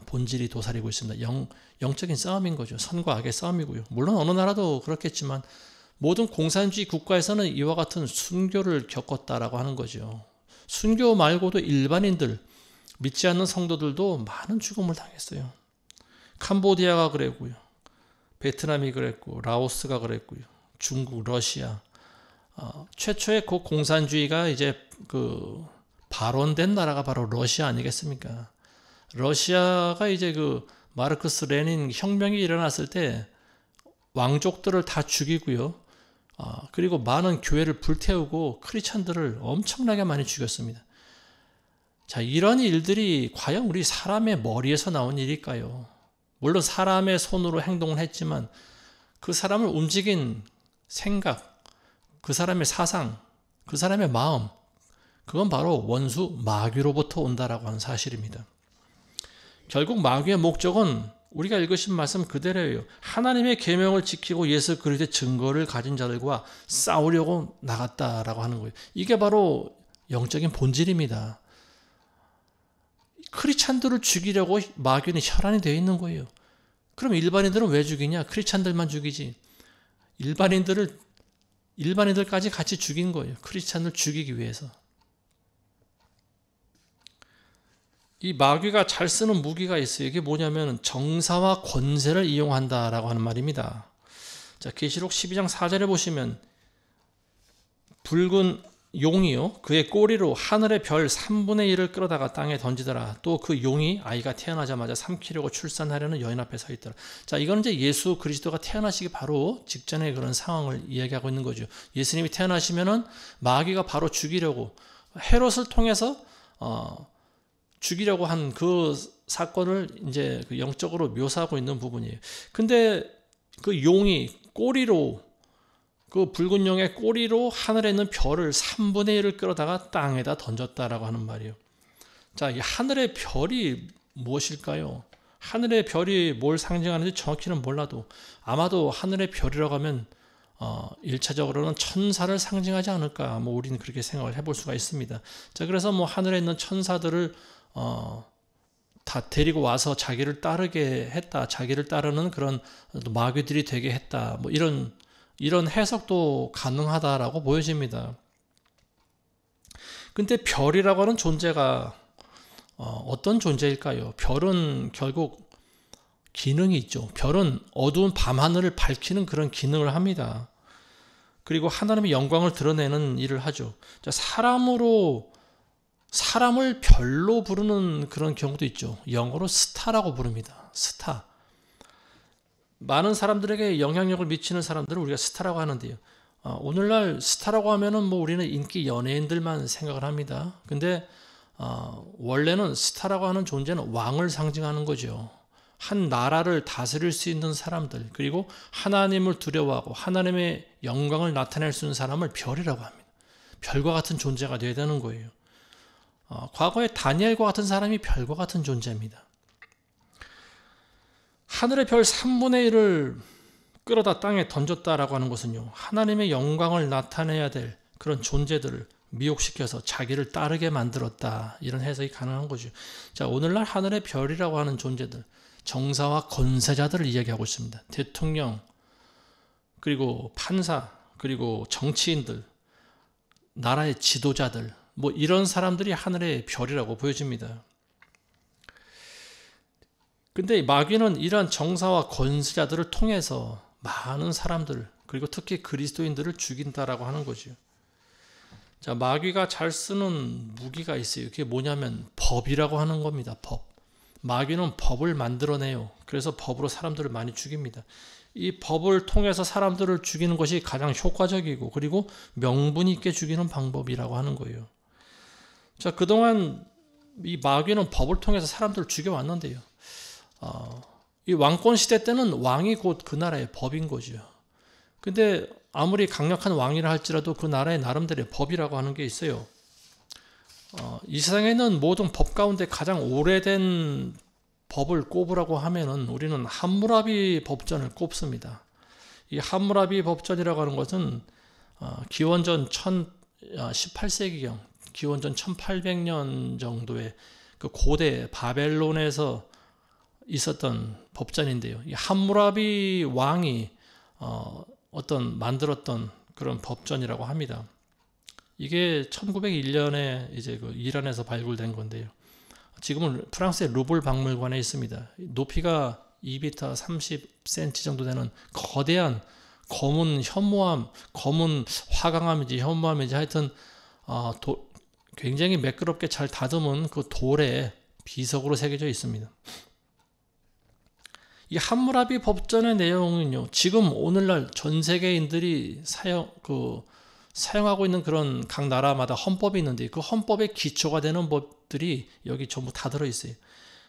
본질이 도사리고 있습니다. 영적인 싸움인 거죠. 선과 악의 싸움이고요. 물론 어느 나라도 그렇겠지만 모든 공산주의 국가에서는 이와 같은 순교를 겪었다라고 하는 거죠. 순교 말고도 일반인들, 믿지 않는 성도들도 많은 죽음을 당했어요. 캄보디아가 그랬고요. 베트남이 그랬고, 라오스가 그랬고요. 중국, 러시아. 최초의 그 공산주의가 이제 그 발원된 나라가 바로 러시아 아니겠습니까? 러시아가 이제 그 마르크스 레닌 혁명이 일어났을 때 왕족들을 다 죽이고요. 그리고 많은 교회를 불태우고 크리스찬들을 엄청나게 많이 죽였습니다. 자, 이런 일들이 과연 우리 사람의 머리에서 나온 일일까요? 물론 사람의 손으로 행동을 했지만 그 사람을 움직인 생각, 그 사람의 사상, 그 사람의 마음, 그건 바로 원수 마귀로부터 온다라고 하는 사실입니다. 결국 마귀의 목적은 우리가 읽으신 말씀 그대로예요. 하나님의 계명을 지키고 예수 그리스도의 증거를 가진 자들과 싸우려고 나갔다라고 하는 거예요. 이게 바로 영적인 본질입니다. 크리스찬들을 죽이려고 마귀는 혈안이 되어 있는 거예요. 그럼 일반인들은 왜 죽이냐? 크리스찬들만 죽이지. 일반인들까지 같이 죽인 거예요. 크리스찬을 죽이기 위해서. 이 마귀가 잘 쓰는 무기가 있어요. 이게 뭐냐면 정사와 권세를 이용한다라고 하는 말입니다. 자, 계시록 12장 4절에 보시면 붉은 용이요 그의 꼬리로 하늘의 별 3분의 1을 끌어다가 땅에 던지더라. 또 그 용이 아이가 태어나자마자 삼키려고 출산하려는 여인 앞에 서 있더라. 자, 이건 이제 예수 그리스도가 태어나시기 바로 직전의 그런 상황을 이야기하고 있는 거죠. 예수님이 태어나시면은 마귀가 바로 죽이려고 헤롯을 통해서 죽이려고 한 그 사건을 이제 그 영적으로 묘사하고 있는 부분이에요. 근데 그 용이 꼬리로 그 붉은 용의 꼬리로 하늘에 있는 별을 3분의 1을 끌어다가 땅에다 던졌다라고 하는 말이에요. 자, 이 하늘의 별이 무엇일까요? 하늘의 별이 뭘 상징하는지 정확히는 몰라도 아마도 하늘의 별이라고 하면 1차적으로는 천사를 상징하지 않을까, 뭐 우리는 그렇게 생각을 해볼 수가 있습니다. 자, 그래서 뭐 하늘에 있는 천사들을 다 데리고 와서 자기를 따르게 했다, 자기를 따르는 그런 마귀들이 되게 했다, 뭐 이런 해석도 가능하다라고 보여집니다. 근데 별이라고 하는 존재가 어떤 존재일까요? 별은 결국 기능이 있죠. 별은 어두운 밤하늘을 밝히는 그런 기능을 합니다. 그리고 하나님의 영광을 드러내는 일을 하죠. 자, 사람을 별로 부르는 그런 경우도 있죠. 영어로 스타라고 부릅니다. 스타. 많은 사람들에게 영향력을 미치는 사람들을 우리가 스타라고 하는데요. 오늘날 스타라고 하면은 뭐 우리는 인기 연예인들만 생각을 합니다. 근데 원래는 스타라고 하는 존재는 왕을 상징하는 거죠. 한 나라를 다스릴 수 있는 사람들, 그리고 하나님을 두려워하고 하나님의 영광을 나타낼 수 있는 사람을 별이라고 합니다. 별과 같은 존재가 되어야 되는 거예요. 과거에 다니엘과 같은 사람이 별과 같은 존재입니다. 하늘의 별 3분의 1을 끌어다 땅에 던졌다라고 하는 것은요, 하나님의 영광을 나타내야 될 그런 존재들을 미혹시켜서 자기를 따르게 만들었다, 이런 해석이 가능한 거죠. 자, 오늘날 하늘의 별이라고 하는 존재들, 정사와 권세자들을 이야기하고 있습니다. 대통령, 그리고 판사, 그리고 정치인들, 나라의 지도자들, 뭐 이런 사람들이 하늘의 별이라고 보여집니다. 근데 마귀는 이러한 정사와 권세자들을 통해서 많은 사람들, 그리고 특히 그리스도인들을 죽인다라고 하는 거죠. 자, 마귀가 잘 쓰는 무기가 있어요. 그게 뭐냐면 법이라고 하는 겁니다. 법. 마귀는 법을 만들어내요. 그래서 법으로 사람들을 많이 죽입니다. 이 법을 통해서 사람들을 죽이는 것이 가장 효과적이고, 그리고 명분 있게 죽이는 방법이라고 하는 거예요. 자, 그동안 이 마귀는 법을 통해서 사람들을 죽여왔는데요. 이 왕권 시대 때는 왕이 곧 그 나라의 법인 거죠. 근데 아무리 강력한 왕이라 할지라도 그 나라의 나름대로의 법이라고 하는 게 있어요. 이 세상에 있는 모든 법 가운데 가장 오래된 법을 꼽으라고 하면은 우리는 함무라비 법전을 꼽습니다. 이 함무라비 법전이라고 하는 것은 기원전 18세기경, 기원전 1800년 정도의 그 고대 바벨론에서 있었던 법전인데요. 이 함무라비 왕이 만들었던 그런 법전이라고 합니다. 이게 1901년에 이제 그 이란에서 발굴된 건데요. 지금은 프랑스의 루블 박물관에 있습니다. 높이가 2m 30cm 정도 되는 거대한 검은 현무암, 검은 화강암인지 현무암인지 하여튼 굉장히 매끄럽게 잘 다듬은 그 돌에 비석으로 새겨져 있습니다. 이 함무라비 법전의 내용은요, 지금 오늘날 전 세계인들이 사용하고 있는 그런 각 나라마다 헌법이 있는데 그 헌법의 기초가 되는 법들이 여기 전부 다 들어있어요.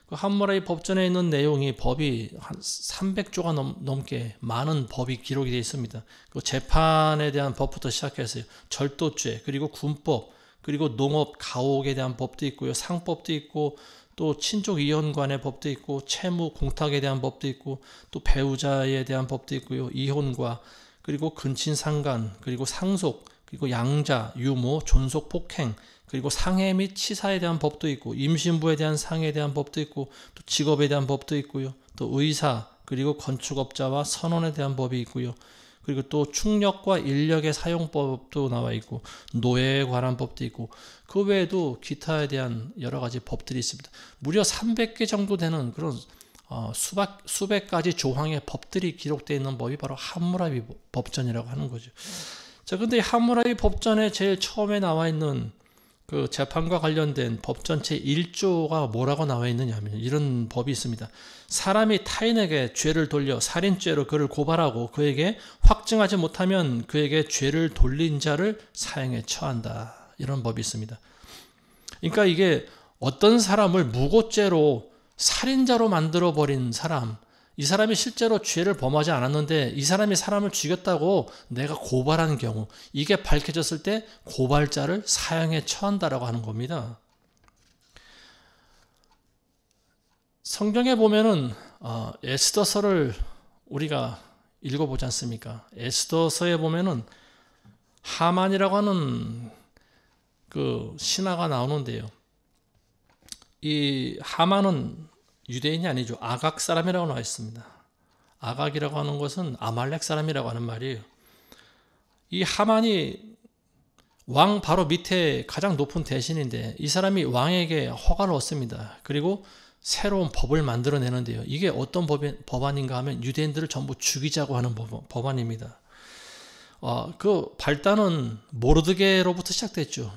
그 함무라비 법전에 있는 법이 한 300조가 넘게 많은 법이 기록이 되어 있습니다. 그 재판에 대한 법부터 시작해서요, 절도죄, 그리고 군법, 그리고 농업, 가옥에 대한 법도 있고요, 상법도 있고, 또 친족 이혼관의 법도 있고, 채무 공탁에 대한 법도 있고, 또 배우자에 대한 법도 있고요, 이혼과, 그리고 근친상간, 그리고 상속, 그리고 양자, 유모, 존속, 폭행, 그리고 상해 및 치사에 대한 법도 있고, 임신부에 대한 상해에 대한 법도 있고, 또 직업에 대한 법도 있고요, 또 의사, 그리고 건축업자와 선원에 대한 법이 있고요, 그리고 또 충력과 인력의 사용법도 나와 있고 노예에 관한 법도 있고 그 외에도 기타에 대한 여러 가지 법들이 있습니다. 무려 300개 정도 되는 그런 수백 가지 조항의 법들이 기록되어 있는 법이 바로 함무라비 법전이라고 하는 거죠. 자, 근데 이 함무라비 법전에 제일 처음에 나와 있는 그 재판과 관련된 법전 제1조가 뭐라고 나와 있느냐 하면 이런 법이 있습니다. 사람이 타인에게 죄를 돌려 살인죄로 그를 고발하고 그에게 확증하지 못하면 그에게 죄를 돌린 자를 사형에 처한다. 이런 법이 있습니다. 그러니까 이게 어떤 사람을 무고죄로 살인자로 만들어버린 사람, 이 사람이 실제로 죄를 범하지 않았는데 이 사람이 사람을 죽였다고 내가 고발하는 경우, 이게 밝혀졌을 때 고발자를 사형에 처한다라고 하는 겁니다. 성경에 보면은 에스더서를 우리가 읽어보지 않습니까? 에스더서에 보면은 하만이라고 하는 그 신하가 나오는데요. 이 하만은 유대인이 아니죠. 아각 사람이라고 나와 있습니다. 아각이라고 하는 것은 아말렉 사람이라고 하는 말이에요. 이 하만이 왕 바로 밑에 가장 높은 대신인데 이 사람이 왕에게 허가를 얻습니다. 그리고 새로운 법을 만들어내는데요. 이게 어떤 법안인가 하면 유대인들을 전부 죽이자고 하는 법안입니다. 그 발단은 모르드게로부터 시작됐죠.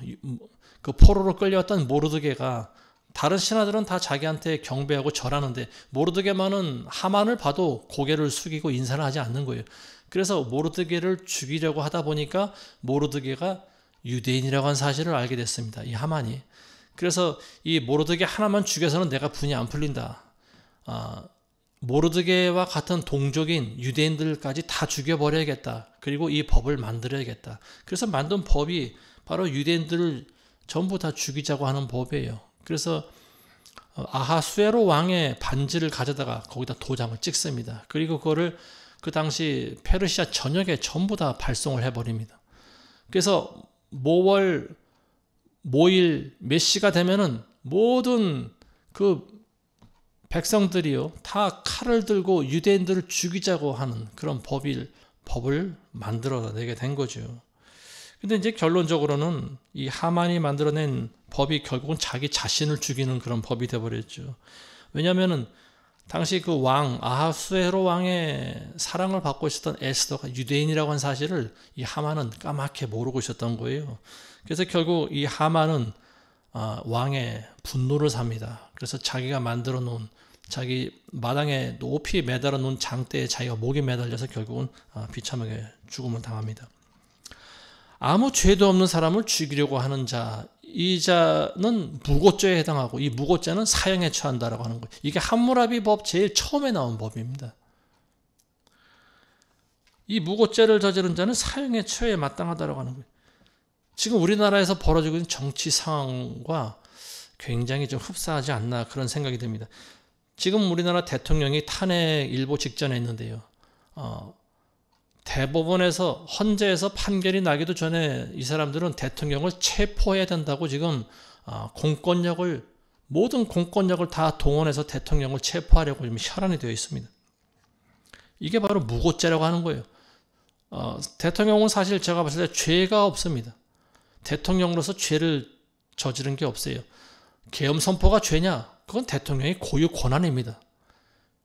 그 포로로 끌려왔던 모르드게가 다른 신하들은 다 자기한테 경배하고 절하는데 모르드게만은 하만을 봐도 고개를 숙이고 인사를 하지 않는 거예요. 그래서 모르드게를 죽이려고 하다 보니까 모르드게가 유대인이라고 한 사실을 알게 됐습니다. 이 하만이. 그래서 이 모르드게 하나만 죽여서는 내가 분이 안 풀린다. 모르드게와 같은 동족인 유대인들까지 다 죽여버려야겠다. 그리고 이 법을 만들어야겠다. 그래서 만든 법이 바로 유대인들을 전부 다 죽이자고 하는 법이에요. 그래서 아하수에로 왕의 반지를 가져다가 거기다 도장을 찍습니다. 그리고 그거를 그 당시 페르시아 전역에 전부 다 발송을 해버립니다. 그래서 모월, 모일, 몇 시가 되면은 모든 그 백성들이요 다 칼을 들고 유대인들을 죽이자고 하는 그런 법을 만들어내게 된 거죠. 근데 이제 결론적으로는 이 하만이 만들어낸 법이 결국은 자기 자신을 죽이는 그런 법이 되어버렸죠. 왜냐하면은 당시 그 왕 아하수에로 왕의 사랑을 받고 있었던 에스더가 유대인이라고 한 사실을 이 하만은 까맣게 모르고 있었던 거예요. 그래서 결국 이 하만은 왕의 분노를 삽니다. 그래서 자기가 만들어 놓은 자기 마당에 높이 매달아 놓은 장대에 자기가 목이 매달려서 결국은 비참하게 죽음을 당합니다. 아무 죄도 없는 사람을 죽이려고 하는 자, 이 자는 무고죄에 해당하고 이 무고죄는 사형에 처한다라고 하는 거예요. 이게 함무라비 법 제일 처음에 나온 법입니다. 이 무고죄를 저지른 자는 사형에 처해야 마땅하다라고 하는 거예요. 지금 우리나라에서 벌어지고 있는 정치 상황과 굉장히 좀 흡사하지 않나 그런 생각이 듭니다. 지금 우리나라 대통령이 탄핵 일보 직전에 있는데요. 대법원에서 헌재에서 판결이 나기도 전에 이 사람들은 대통령을 체포해야 된다고 지금 모든 공권력을 다 동원해서 대통령을 체포하려고 지금 혈안이 되어 있습니다. 이게 바로 무고죄라고 하는 거예요. 대통령은 사실 제가 봤을 때 죄가 없습니다. 대통령으로서 죄를 저지른 게 없어요. 계엄 선포가 죄냐? 그건 대통령의 고유 권한입니다.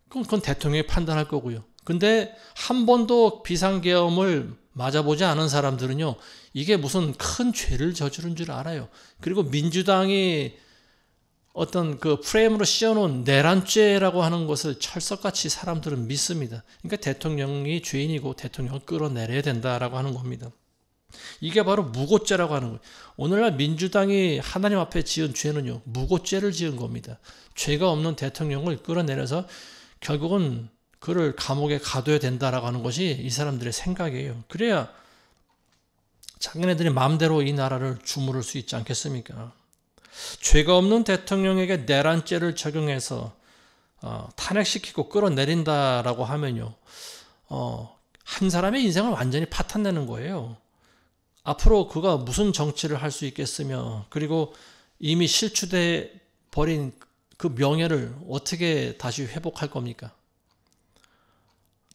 그건 대통령이 판단할 거고요. 근데 한 번도 비상계엄을 맞아보지 않은 사람들은요, 이게 무슨 큰 죄를 저지른 줄 알아요. 그리고 민주당이 어떤 그 프레임으로 씌워놓은 내란죄라고 하는 것을 철석같이 사람들은 믿습니다. 그러니까 대통령이 죄인이고 대통령을 끌어내려야 된다라고 하는 겁니다. 이게 바로 무고죄라고 하는 거예요. 오늘날 민주당이 하나님 앞에 지은 죄는요, 무고죄를 지은 겁니다. 죄가 없는 대통령을 끌어내려서 결국은 그를 감옥에 가둬야 된다라고 하는 것이 이 사람들의 생각이에요. 그래야 자기네들이 마음대로 이 나라를 주무를 수 있지 않겠습니까? 죄가 없는 대통령에게 내란죄를 적용해서 탄핵시키고 끌어내린다라고 하면요, 한 사람의 인생을 완전히 파탄내는 거예요. 앞으로 그가 무슨 정치를 할 수 있겠으며, 그리고 이미 실추돼 버린 그 명예를 어떻게 다시 회복할 겁니까?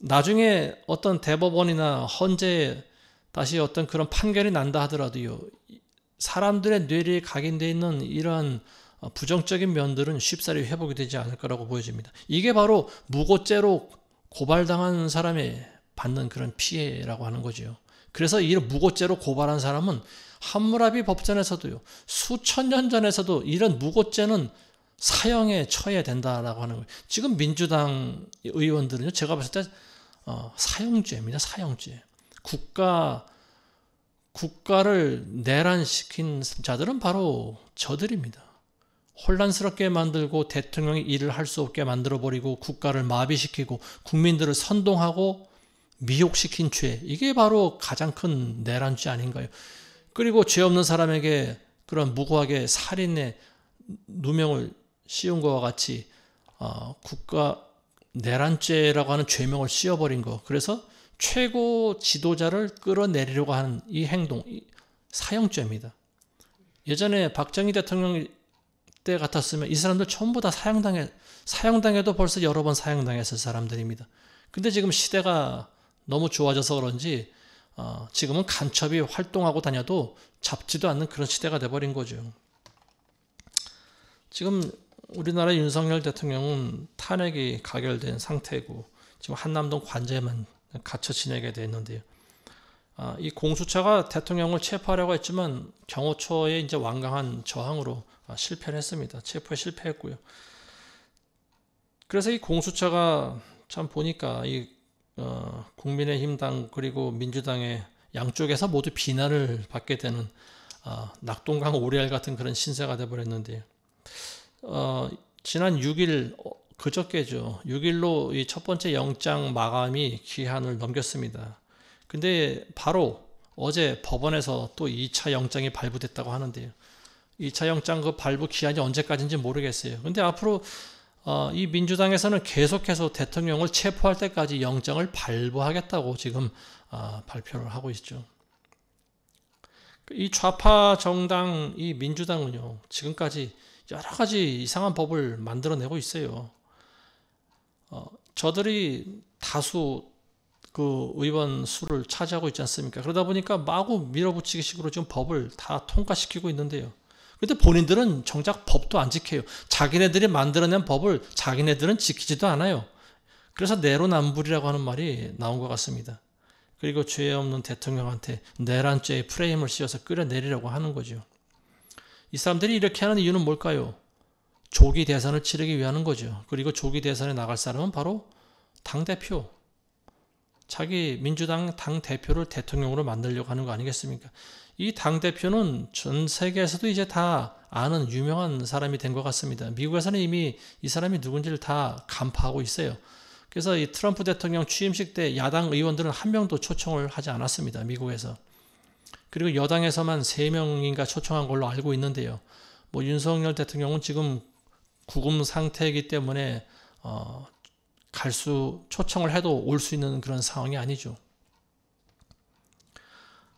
나중에 어떤 대법원이나 헌재에 다시 어떤 그런 판결이 난다 하더라도요, 사람들의 뇌리에 각인되어 있는 이러한 부정적인 면들은 쉽사리 회복이 되지 않을 거라고 보여집니다. 이게 바로 무고죄로 고발당한 사람이 받는 그런 피해라고 하는 거죠. 그래서 이 무고죄로 고발한 사람은 함무라비 법전에서도요, 수천 년 전에서도 이런 무고죄는 사형에 처해야 된다라고 하는 거예요. 지금 민주당 의원들은요, 제가 봤을 때 사형죄입니다. 사형죄. 국가를 내란시킨 자들은 바로 저들입니다. 혼란스럽게 만들고 대통령이 일을 할 수 없게 만들어버리고 국가를 마비시키고 국민들을 선동하고 미혹시킨 죄, 이게 바로 가장 큰 내란죄 아닌가요? 그리고 죄 없는 사람에게 그런 무고하게 살인의 누명을 씌운 것과 같이 국가 내란죄라고 하는 죄명을 씌워버린 거, 그래서 최고 지도자를 끌어내리려고 하는 이 행동, 사형죄입니다. 예전에 박정희 대통령 때 같았으면 이 사람들 전부 다 사형당해도 벌써 여러 번 사형당했을 사람들입니다. 근데 지금 시대가 너무 좋아져서 그런지 지금은 간첩이 활동하고 다녀도 잡지도 않는 그런 시대가 돼버린 거죠. 지금 우리나라 윤석열 대통령은 탄핵이 가결된 상태고 지금 한남동 관제에만 갇혀 지내게 됐는데요. 이 공수처가 대통령을 체포하려고 했지만 경호처의 이제 완강한 저항으로 실패를 했습니다. 체포에 실패했고요. 그래서 이 공수처가 참 보니까 이 국민의힘당 그리고 민주당의 양쪽에서 모두 비난을 받게 되는 낙동강 오리알 같은 그런 신세가 돼버렸는데요. 지난 6일 그저께죠. 6일로 이 첫 번째 영장 마감이 기한을 넘겼습니다. 근데 바로 어제 법원에서 또 2차 영장이 발부됐다고 하는데요. 2차 영장 그 발부 기한이 언제까지인지 모르겠어요. 근데 앞으로 이 민주당에서는 계속해서 대통령을 체포할 때까지 영장을 발부하겠다고 지금 발표를 하고 있죠. 이 좌파 정당 이 민주당은요, 지금까지 여러 가지 이상한 법을 만들어내고 있어요. 저들이 다수 그 의원 수를 차지하고 있지 않습니까? 그러다 보니까 마구 밀어붙이기 식으로 지금 법을 다 통과시키고 있는데요. 근데 본인들은 정작 법도 안 지켜요. 자기네들이 만들어낸 법을 자기네들은 지키지도 않아요. 그래서 내로남불이라고 하는 말이 나온 것 같습니다. 그리고 죄 없는 대통령한테 내란죄의 프레임을 씌워서 끌어내리려고 하는 거죠. 이 사람들이 이렇게 하는 이유는 뭘까요? 조기 대선을 치르기 위한 거죠. 그리고 조기 대선에 나갈 사람은 바로 당대표. 자기 민주당 당대표를 대통령으로 만들려고 하는 거 아니겠습니까? 이 당대표는 전 세계에서도 이제 다 아는 유명한 사람이 된 것 같습니다. 미국에서는 이미 이 사람이 누군지를 다 간파하고 있어요. 그래서 이 트럼프 대통령 취임식 때 야당 의원들은 한 명도 초청을 하지 않았습니다. 미국에서. 그리고 여당에서만 3명인가 초청한 걸로 알고 있는데요. 뭐 윤석열 대통령은 지금 구금 상태이기 때문에 초청을 해도 올 수 있는 그런 상황이 아니죠.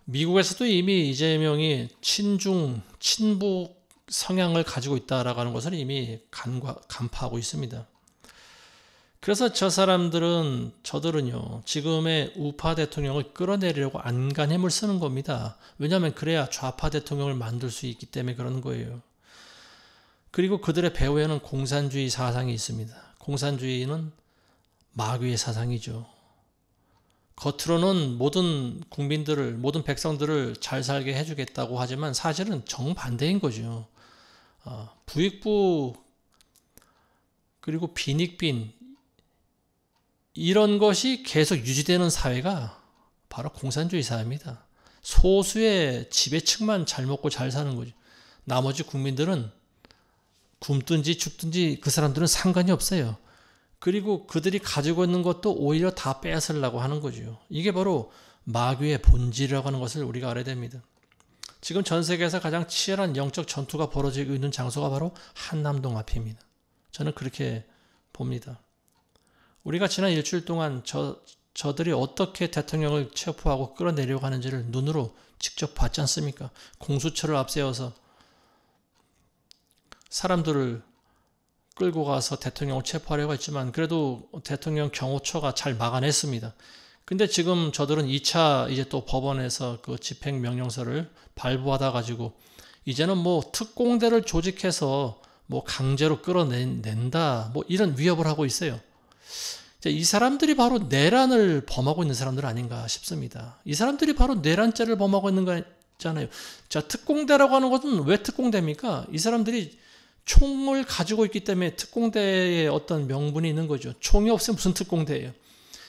미국에서도 이미 이재명이 친북 성향을 가지고 있다라고 하는 것을 이미 간파하고 있습니다. 그래서 저들은요, 지금의 우파 대통령을 끌어내리려고 안간 힘을 쓰는 겁니다. 왜냐하면 그래야 좌파 대통령을 만들 수 있기 때문에 그러는 거예요. 그리고 그들의 배후에는 공산주의 사상이 있습니다. 공산주의는 마귀의 사상이죠. 겉으로는 모든 국민들을, 모든 백성들을 잘 살게 해주겠다고 하지만 사실은 정반대인 거죠. 부익부 그리고 빈익빈 이런 것이 계속 유지되는 사회가 바로 공산주의 사회입니다. 소수의 지배층만 잘 먹고 잘 사는 거죠. 나머지 국민들은 굶든지 죽든지 그 사람들은 상관이 없어요. 그리고 그들이 가지고 있는 것도 오히려 다 뺏으려고 하는 거죠. 이게 바로 마귀의 본질이라고 하는 것을 우리가 알아야 됩니다. 지금 전 세계에서 가장 치열한 영적 전투가 벌어지고 있는 장소가 바로 한남동 앞입니다. 저는 그렇게 봅니다. 우리가 지난 일주일 동안 저들이 어떻게 대통령을 체포하고 끌어내려고 하는지를 눈으로 직접 봤지 않습니까? 공수처를 앞세워서 사람들을 끌고 가서 대통령을 체포하려고 했지만 그래도 대통령 경호처가 잘 막아냈습니다. 근데 지금 저들은 2차 이제 또 법원에서 그 집행명령서를 발부하다 가지고 이제는 뭐 특공대를 조직해서 뭐 강제로 끌어낸다 뭐 이런 위협을 하고 있어요. 이 사람들이 바로 내란을 범하고 있는 사람들 아닌가 싶습니다. 이 사람들이 바로 내란죄를 범하고 있는 거잖아요. 자, 특공대라고 하는 것은 왜 특공대입니까? 이 사람들이 총을 가지고 있기 때문에 특공대에 어떤 명분이 있는 거죠. 총이 없으면 무슨 특공대예요.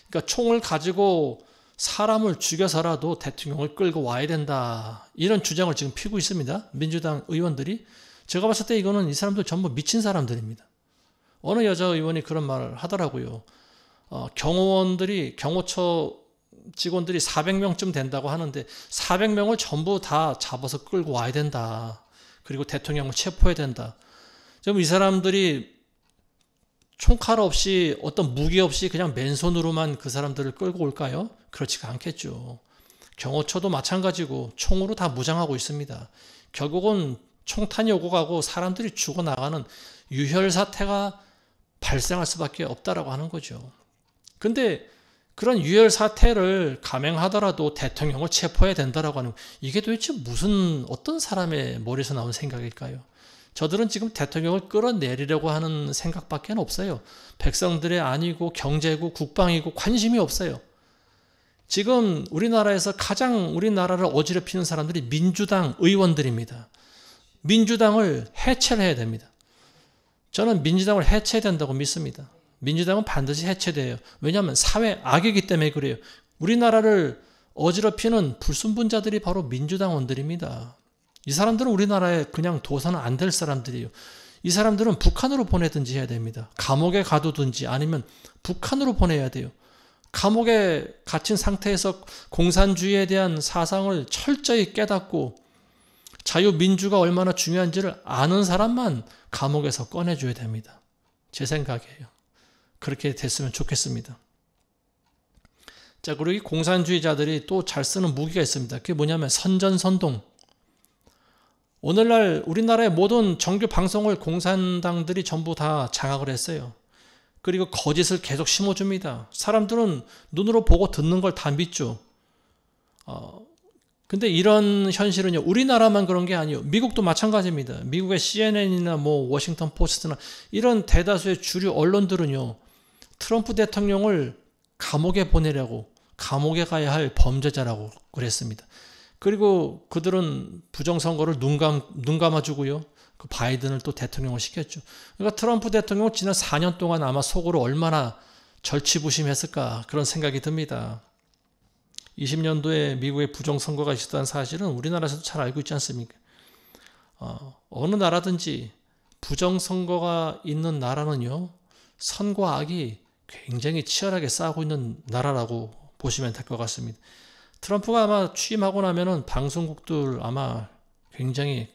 그러니까 총을 가지고 사람을 죽여서라도 대통령을 끌고 와야 된다. 이런 주장을 지금 피고 있습니다. 민주당 의원들이. 제가 봤을 때 이거는 이 사람들 전부 미친 사람들입니다. 어느 여자 의원이 그런 말을 하더라고요. 경호처 직원들이 400명쯤 된다고 하는데 400명을 전부 다 잡아서 끌고 와야 된다. 그리고 대통령을 체포해야 된다. 지금 이 사람들이 총칼 없이 어떤 무기 없이 그냥 맨손으로만 그 사람들을 끌고 올까요? 그렇지가 않겠죠. 경호처도 마찬가지고 총으로 다 무장하고 있습니다. 결국은 총탄이 오고 가고 사람들이 죽어나가는 유혈 사태가 발생할 수밖에 없다라고 하는 거죠. 근데 그런 유혈 사태를 감행하더라도 대통령을 체포해야 된다라고 하는 이게 도대체 어떤 사람의 머리에서 나온 생각일까요? 저들은 지금 대통령을 끌어내리려고 하는 생각밖에 없어요. 백성들의 안위고 경제고 국방이고 관심이 없어요. 지금 우리나라에서 가장 우리나라를 어지럽히는 사람들이 민주당 의원들입니다. 민주당을 해체를 해야 됩니다. 저는 민주당을 해체해야 된다고 믿습니다. 민주당은 반드시 해체돼요. 왜냐하면 사회 악이기 때문에 그래요. 우리나라를 어지럽히는 불순분자들이 바로 민주당원들입니다. 이 사람들은 우리나라에 그냥 둬서는 안 될 사람들이에요. 이 사람들은 북한으로 보내든지 해야 됩니다. 감옥에 가두든지 아니면 북한으로 보내야 돼요. 감옥에 갇힌 상태에서 공산주의에 대한 사상을 철저히 깨닫고 자유민주가 얼마나 중요한지를 아는 사람만 감옥에서 꺼내줘야 됩니다. 제 생각이에요. 그렇게 됐으면 좋겠습니다. 자, 그리고 이 공산주의자들이 또 잘 쓰는 무기가 있습니다. 그게 뭐냐면 선전선동. 오늘날 우리나라의 모든 정규 방송을 공산당들이 전부 다 장악을 했어요. 그리고 거짓을 계속 심어줍니다. 사람들은 눈으로 보고 듣는 걸 다 믿죠. 근데 이런 현실은요, 우리나라만 그런 게 아니에요. 미국도 마찬가지입니다. 미국의 CNN이나 뭐 워싱턴 포스트나 이런 대다수의 주류 언론들은요, 트럼프 대통령을 감옥에 보내려고, 감옥에 가야 할 범죄자라고 그랬습니다. 그리고 그들은 부정선거를 눈 감아주고요. 그 바이든을 또 대통령을 시켰죠. 그러니까 트럼프 대통령은 지난 4년 동안 아마 속으로 얼마나 절치부심했을까 그런 생각이 듭니다. 20년도에 미국의 부정선거가 있었다는 사실은 우리나라에서도 잘 알고 있지 않습니까? 어느 나라든지 부정선거가 있는 나라는요, 선과 악이 굉장히 치열하게 싸우고 있는 나라라고 보시면 될 것 같습니다. 트럼프가 아마 취임하고 나면은 방송국들 아마 굉장히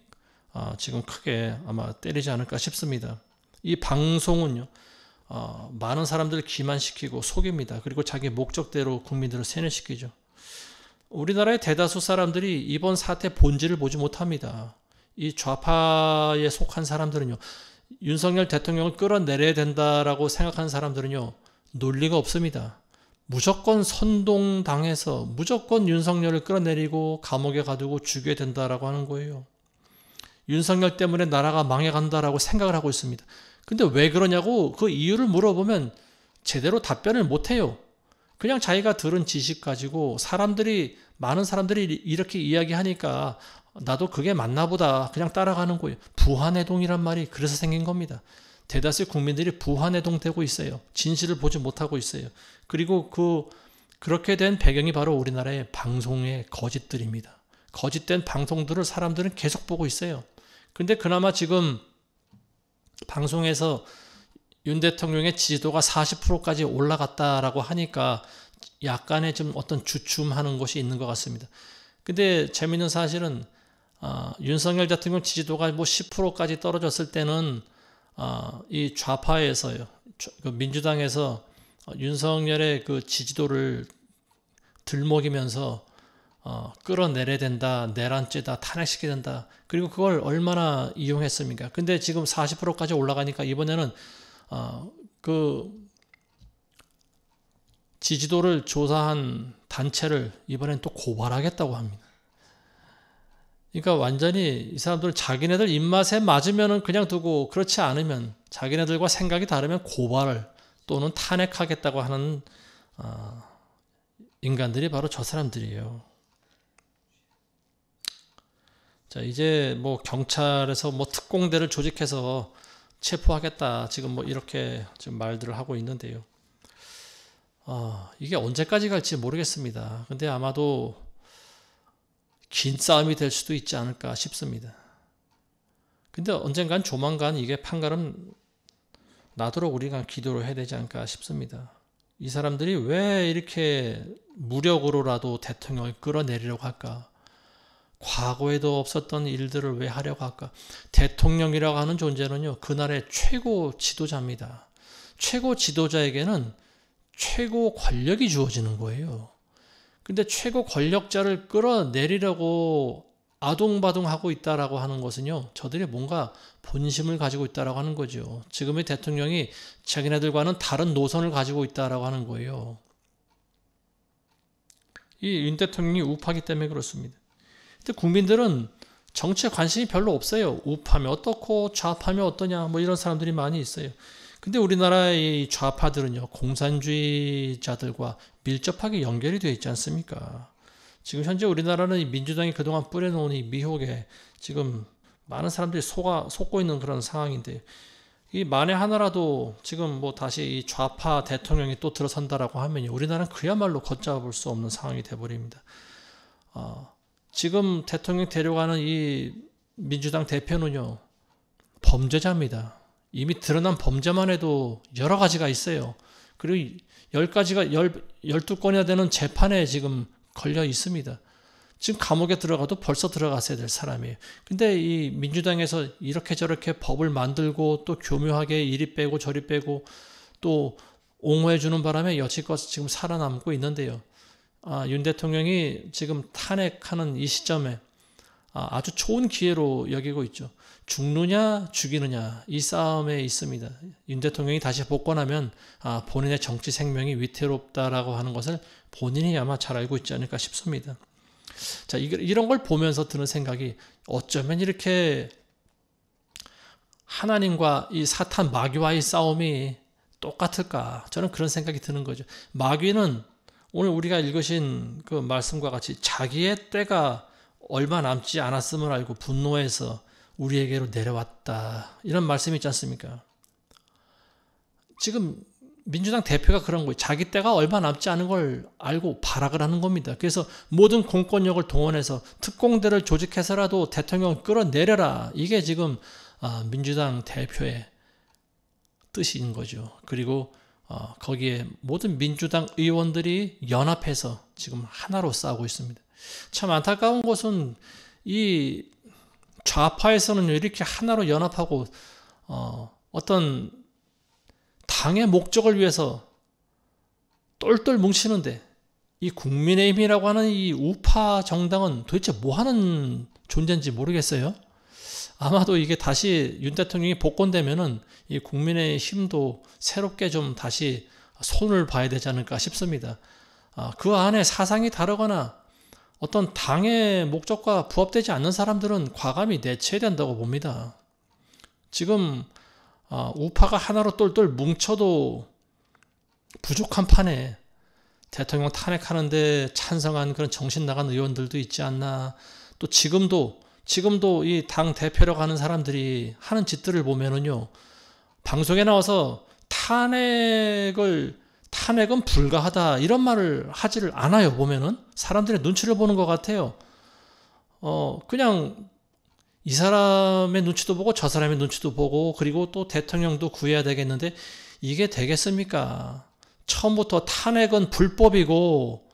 지금 크게 아마 때리지 않을까 싶습니다. 이 방송은요, 많은 사람들을 기만시키고 속입니다. 그리고 자기 목적대로 국민들을 세뇌시키죠. 우리나라의 대다수 사람들이 이번 사태 본질을 보지 못합니다. 이 좌파에 속한 사람들은요, 윤석열 대통령을 끌어내려야 된다라고 생각하는 사람들은요, 논리가 없습니다. 무조건 선동당해서 무조건 윤석열을 끌어내리고 감옥에 가두고 죽여야 된다라고 하는 거예요. 윤석열 때문에 나라가 망해간다라고 생각을 하고 있습니다. 근데 왜 그러냐고 그 이유를 물어보면 제대로 답변을 못해요. 그냥 자기가 들은 지식 가지고 많은 사람들이 이렇게 이야기하니까 나도 그게 맞나 보다 그냥 따라가는 거예요. 부한해동이란 말이 그래서 생긴 겁니다. 대다수의 국민들이 부한해동되고 있어요. 진실을 보지 못하고 있어요. 그리고 그렇게 된 배경이 바로 우리나라의 방송의 거짓들입니다. 거짓된 방송들을 사람들은 계속 보고 있어요. 근데 그나마 지금 방송에서 윤 대통령의 지지도가 40%까지 올라갔다라고 하니까 약간의 좀 어떤 주춤하는 것이 있는 것 같습니다. 근데 재미있는 사실은 윤석열 대통령 지지도가 뭐 10%까지 떨어졌을 때는 이 좌파에서요, 민주당에서 윤석열의 그 지지도를 들먹이면서 끌어내려야 된다, 내란죄다, 탄핵시켜야 된다. 그리고 그걸 얼마나 이용했습니까? 근데 지금 40%까지 올라가니까 이번에는 그 지지도를 조사한 단체를 이번엔 또 고발하겠다고 합니다. 그러니까 완전히 이 사람들 자기네들 입맛에 맞으면은 그냥 두고, 그렇지 않으면 자기네들과 생각이 다르면 고발을 또는 탄핵하겠다고 하는 인간들이 바로 저 사람들이에요. 자, 이제 뭐 경찰에서 뭐 특공대를 조직해서 체포하겠다, 지금 뭐 이렇게 지금 말들을 하고 있는데요. 이게 언제까지 갈지 모르겠습니다. 근데 아마도 긴 싸움이 될 수도 있지 않을까 싶습니다. 근데 언젠간 조만간 이게 판가름 나도록 우리가 기도를 해야 되지 않을까 싶습니다. 이 사람들이 왜 이렇게 무력으로라도 대통령을 끌어내리려고 할까? 과거에도 없었던 일들을 왜 하려고 할까? 대통령이라고 하는 존재는요, 그날의 최고 지도자입니다. 최고 지도자에게는 최고 권력이 주어지는 거예요. 근데 최고 권력자를 끌어내리려고 아둥바둥하고 있다라고 하는 것은요, 저들이 뭔가 본심을 가지고 있다라고 하는 거죠. 지금의 대통령이 자기네들과는 다른 노선을 가지고 있다라고 하는 거예요. 이 윤 대통령이 우파기 때문에 그렇습니다. 근데 국민들은 정치에 관심이 별로 없어요. 우파면 어떻고 좌파면 어떠냐, 뭐 이런 사람들이 많이 있어요. 근데 우리나라의 좌파들은요, 공산주의자들과 밀접하게 연결이 되어 있지 않습니까? 지금 현재 우리나라는 민주당이 그동안 뿌려놓은 이 미혹에 지금 많은 사람들이 속고 있는 그런 상황인데, 이 만에 하나라도 지금 뭐 다시 이 좌파 대통령이 또 들어선다라고 하면 우리나라는 그야말로 걷잡을 수 없는 상황이 되어버립니다. 지금 대통령 데려가는 이 민주당 대표는요, 범죄자입니다. 이미 드러난 범죄만 해도 여러 가지가 있어요. 그리고 12건이나 되는 재판에 지금 걸려 있습니다. 지금 감옥에 들어가도 벌써 들어갔어야 될 사람이에요. 근데 이 민주당에서 이렇게 저렇게 법을 만들고 또 교묘하게 이리 빼고 저리 빼고 또 옹호해 주는 바람에 여지껏 지금 살아남고 있는데요. 윤 대통령이 지금 탄핵하는 이 시점에 아주 좋은 기회로 여기고 있죠. 죽느냐 죽이느냐 이 싸움에 있습니다. 윤 대통령이 다시 복권하면 본인의 정치 생명이 위태롭다라고 하는 것을 본인이 아마 잘 알고 있지 않을까 싶습니다. 자, 이런 걸 보면서 드는 생각이, 어쩌면 이렇게 하나님과 이 사탄 마귀와의 싸움이 똑같을까? 저는 그런 생각이 드는 거죠. 마귀는 오늘 우리가 읽으신 그 말씀과 같이 자기의 때가 얼마 남지 않았음을 알고 분노해서 우리에게로 내려왔다, 이런 말씀이 있지 않습니까? 지금 민주당 대표가 그런 거예요. 자기 때가 얼마 남지 않은 걸 알고 발악을 하는 겁니다. 그래서 모든 공권력을 동원해서 특공대를 조직해서라도 대통령을 끌어내려라, 이게 지금 민주당 대표의 뜻인 거죠. 그리고 거기에 모든 민주당 의원들이 연합해서 지금 하나로 싸우고 있습니다. 참 안타까운 것은 이 좌파에서는 이렇게 하나로 연합하고 어떤 당의 목적을 위해서 똘똘 뭉치는데, 이 국민의힘이라고 하는 이 우파 정당은 도대체 뭐 하는 존재인지 모르겠어요. 아마도 이게 다시 윤 대통령이 복권되면은 이 국민의힘도 새롭게 좀 다시 손을 봐야 되지 않을까 싶습니다. 그 안에 사상이 다르거나 어떤 당의 목적과 부합되지 않는 사람들은 과감히 내쳐야 된다고 봅니다. 지금 우파가 하나로 똘똘 뭉쳐도 부족한 판에 대통령 탄핵하는데 찬성한 그런 정신 나간 의원들도 있지 않나. 또 지금도 이 당 대표라고 하는 사람들이 하는 짓들을 보면은요, 방송에 나와서 탄핵은 불가하다 이런 말을 하지를 않아요. 보면은 사람들의 눈치를 보는 것 같아요. 그냥 이 사람의 눈치도 보고 저 사람의 눈치도 보고, 그리고 또 대통령도 구해야 되겠는데 이게 되겠습니까? 처음부터 탄핵은 불법이고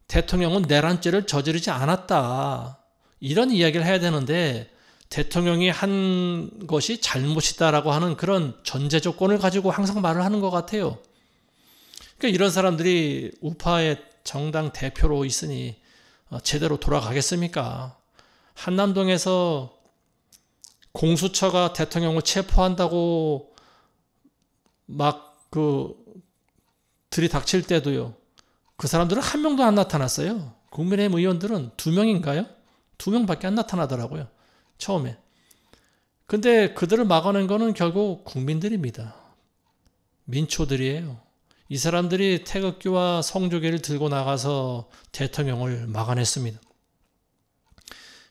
대통령은 내란죄를 저지르지 않았다, 이런 이야기를 해야 되는데, 대통령이 한 것이 잘못이다라고 하는 그런 전제 조건을 가지고 항상 말을 하는 것 같아요. 그러니까 이런 사람들이 우파의 정당 대표로 있으니 제대로 돌아가겠습니까? 한남동에서 공수처가 대통령을 체포한다고 막 들이닥칠 때도요. 그 사람들은 한 명도 안 나타났어요. 국민의힘 의원들은 2명인가요? 2명밖에 안 나타나더라고요. 처음에. 근데 그들을 막아낸 거는 결국 국민들입니다. 민초들이에요. 이 사람들이 태극기와 성조기를 들고 나가서 대통령을 막아냈습니다.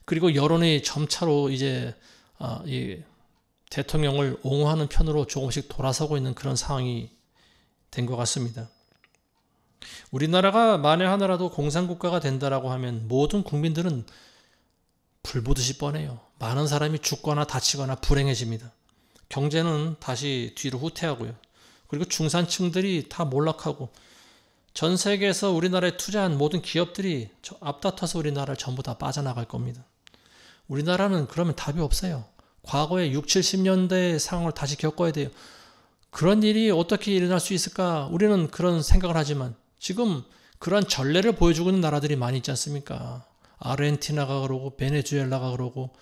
그리고 여론이 점차로 이제 이 대통령을 옹호하는 편으로 조금씩 돌아서고 있는 그런 상황이 된 것 같습니다. 우리나라가 만에 하나라도 공산국가가 된다라고 하면 모든 국민들은 불보듯이 뻔해요. 많은 사람이 죽거나 다치거나 불행해집니다. 경제는 다시 뒤로 후퇴하고요. 그리고 중산층들이 다 몰락하고 전 세계에서 우리나라에 투자한 모든 기업들이 앞다퉈서 우리나라를 전부 다 빠져나갈 겁니다. 우리나라는 그러면 답이 없어요. 과거에 60, 70년대의 상황을 다시 겪어야 돼요. 그런 일이 어떻게 일어날 수 있을까? 우리는 그런 생각을 하지만 지금 그런 전례를 보여주고 있는 나라들이 많이 있지 않습니까? 아르헨티나가 그러고 베네수엘라가 그러고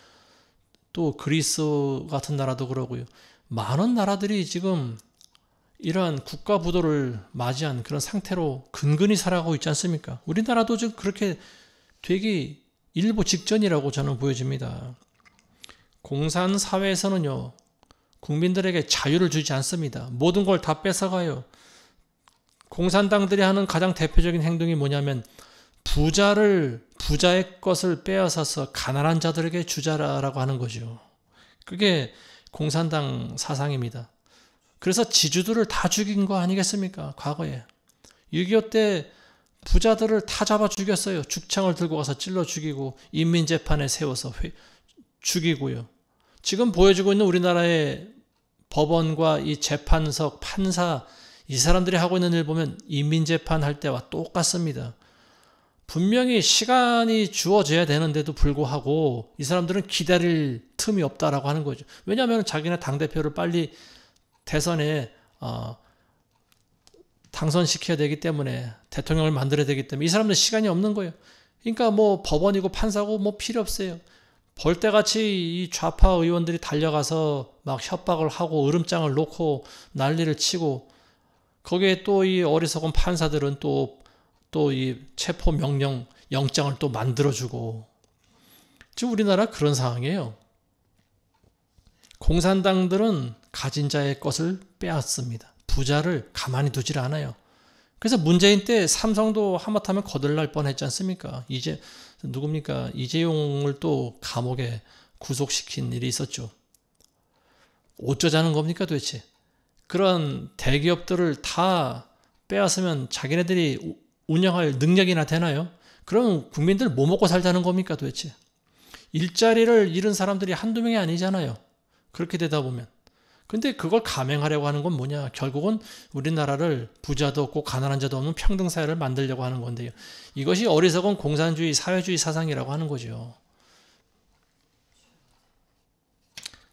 또 그리스 같은 나라도 그러고요. 많은 나라들이 지금 이러한 국가 부도를 맞이한 그런 상태로 근근히 살아가고 있지 않습니까? 우리나라도 지금 그렇게 되기 일보 직전이라고 저는 보여집니다. 공산사회에서는요, 국민들에게 자유를 주지 않습니다. 모든 걸 다 뺏어가요. 공산당들이 하는 가장 대표적인 행동이 뭐냐면 부자의 것을 빼앗아서 가난한 자들에게 주자라고 하는 거죠. 그게 공산당 사상입니다. 그래서 지주들을 다 죽인 거 아니겠습니까? 과거에 6.25 때 부자들을 다 잡아 죽였어요. 죽창을 들고 가서 찔러 죽이고 인민재판에 세워서 죽이고요. 지금 보여주고 있는 우리나라의 법원과 이 재판석, 판사, 이 사람들이 하고 있는 일 보면 인민재판 할 때와 똑같습니다. 분명히 시간이 주어져야 되는데도 불구하고 이 사람들은 기다릴 틈이 없다라고 하는 거죠. 왜냐하면 자기네 당대표를 빨리 대선에 당선시켜야 되기 때문에, 대통령을 만들어야 되기 때문에 이 사람들 시간이 없는 거예요. 그러니까 뭐 법원이고 판사고 뭐 필요 없어요. 벌떼같이 이 좌파 의원들이 달려가서 막 협박을 하고 으름장을 놓고 난리를 치고, 거기에 또 이 어리석은 판사들은 또 이 체포 명령 영장을 또 만들어주고, 지금 우리나라 그런 상황이에요. 공산당들은 가진 자의 것을 빼앗습니다. 부자를 가만히 두질 않아요. 그래서 문재인 때 삼성도 하마터면 거들날 뻔했지 않습니까? 누굽니까? 이재용을 또 감옥에 구속시킨 일이 있었죠. 어쩌자는 겁니까 도대체? 그런 대기업들을 다 빼앗으면 자기네들이 운영할 능력이나 되나요? 그럼 국민들 뭐 먹고 살자는 겁니까 도대체? 일자리를 잃은 사람들이 한두 명이 아니잖아요. 그렇게 되다 보면. 근데 그걸 감행하려고 하는 건 뭐냐? 결국은 우리나라를 부자도 없고 가난한 자도 없는 평등사회를 만들려고 하는 건데요. 이것이 어리석은 공산주의, 사회주의 사상이라고 하는 거죠.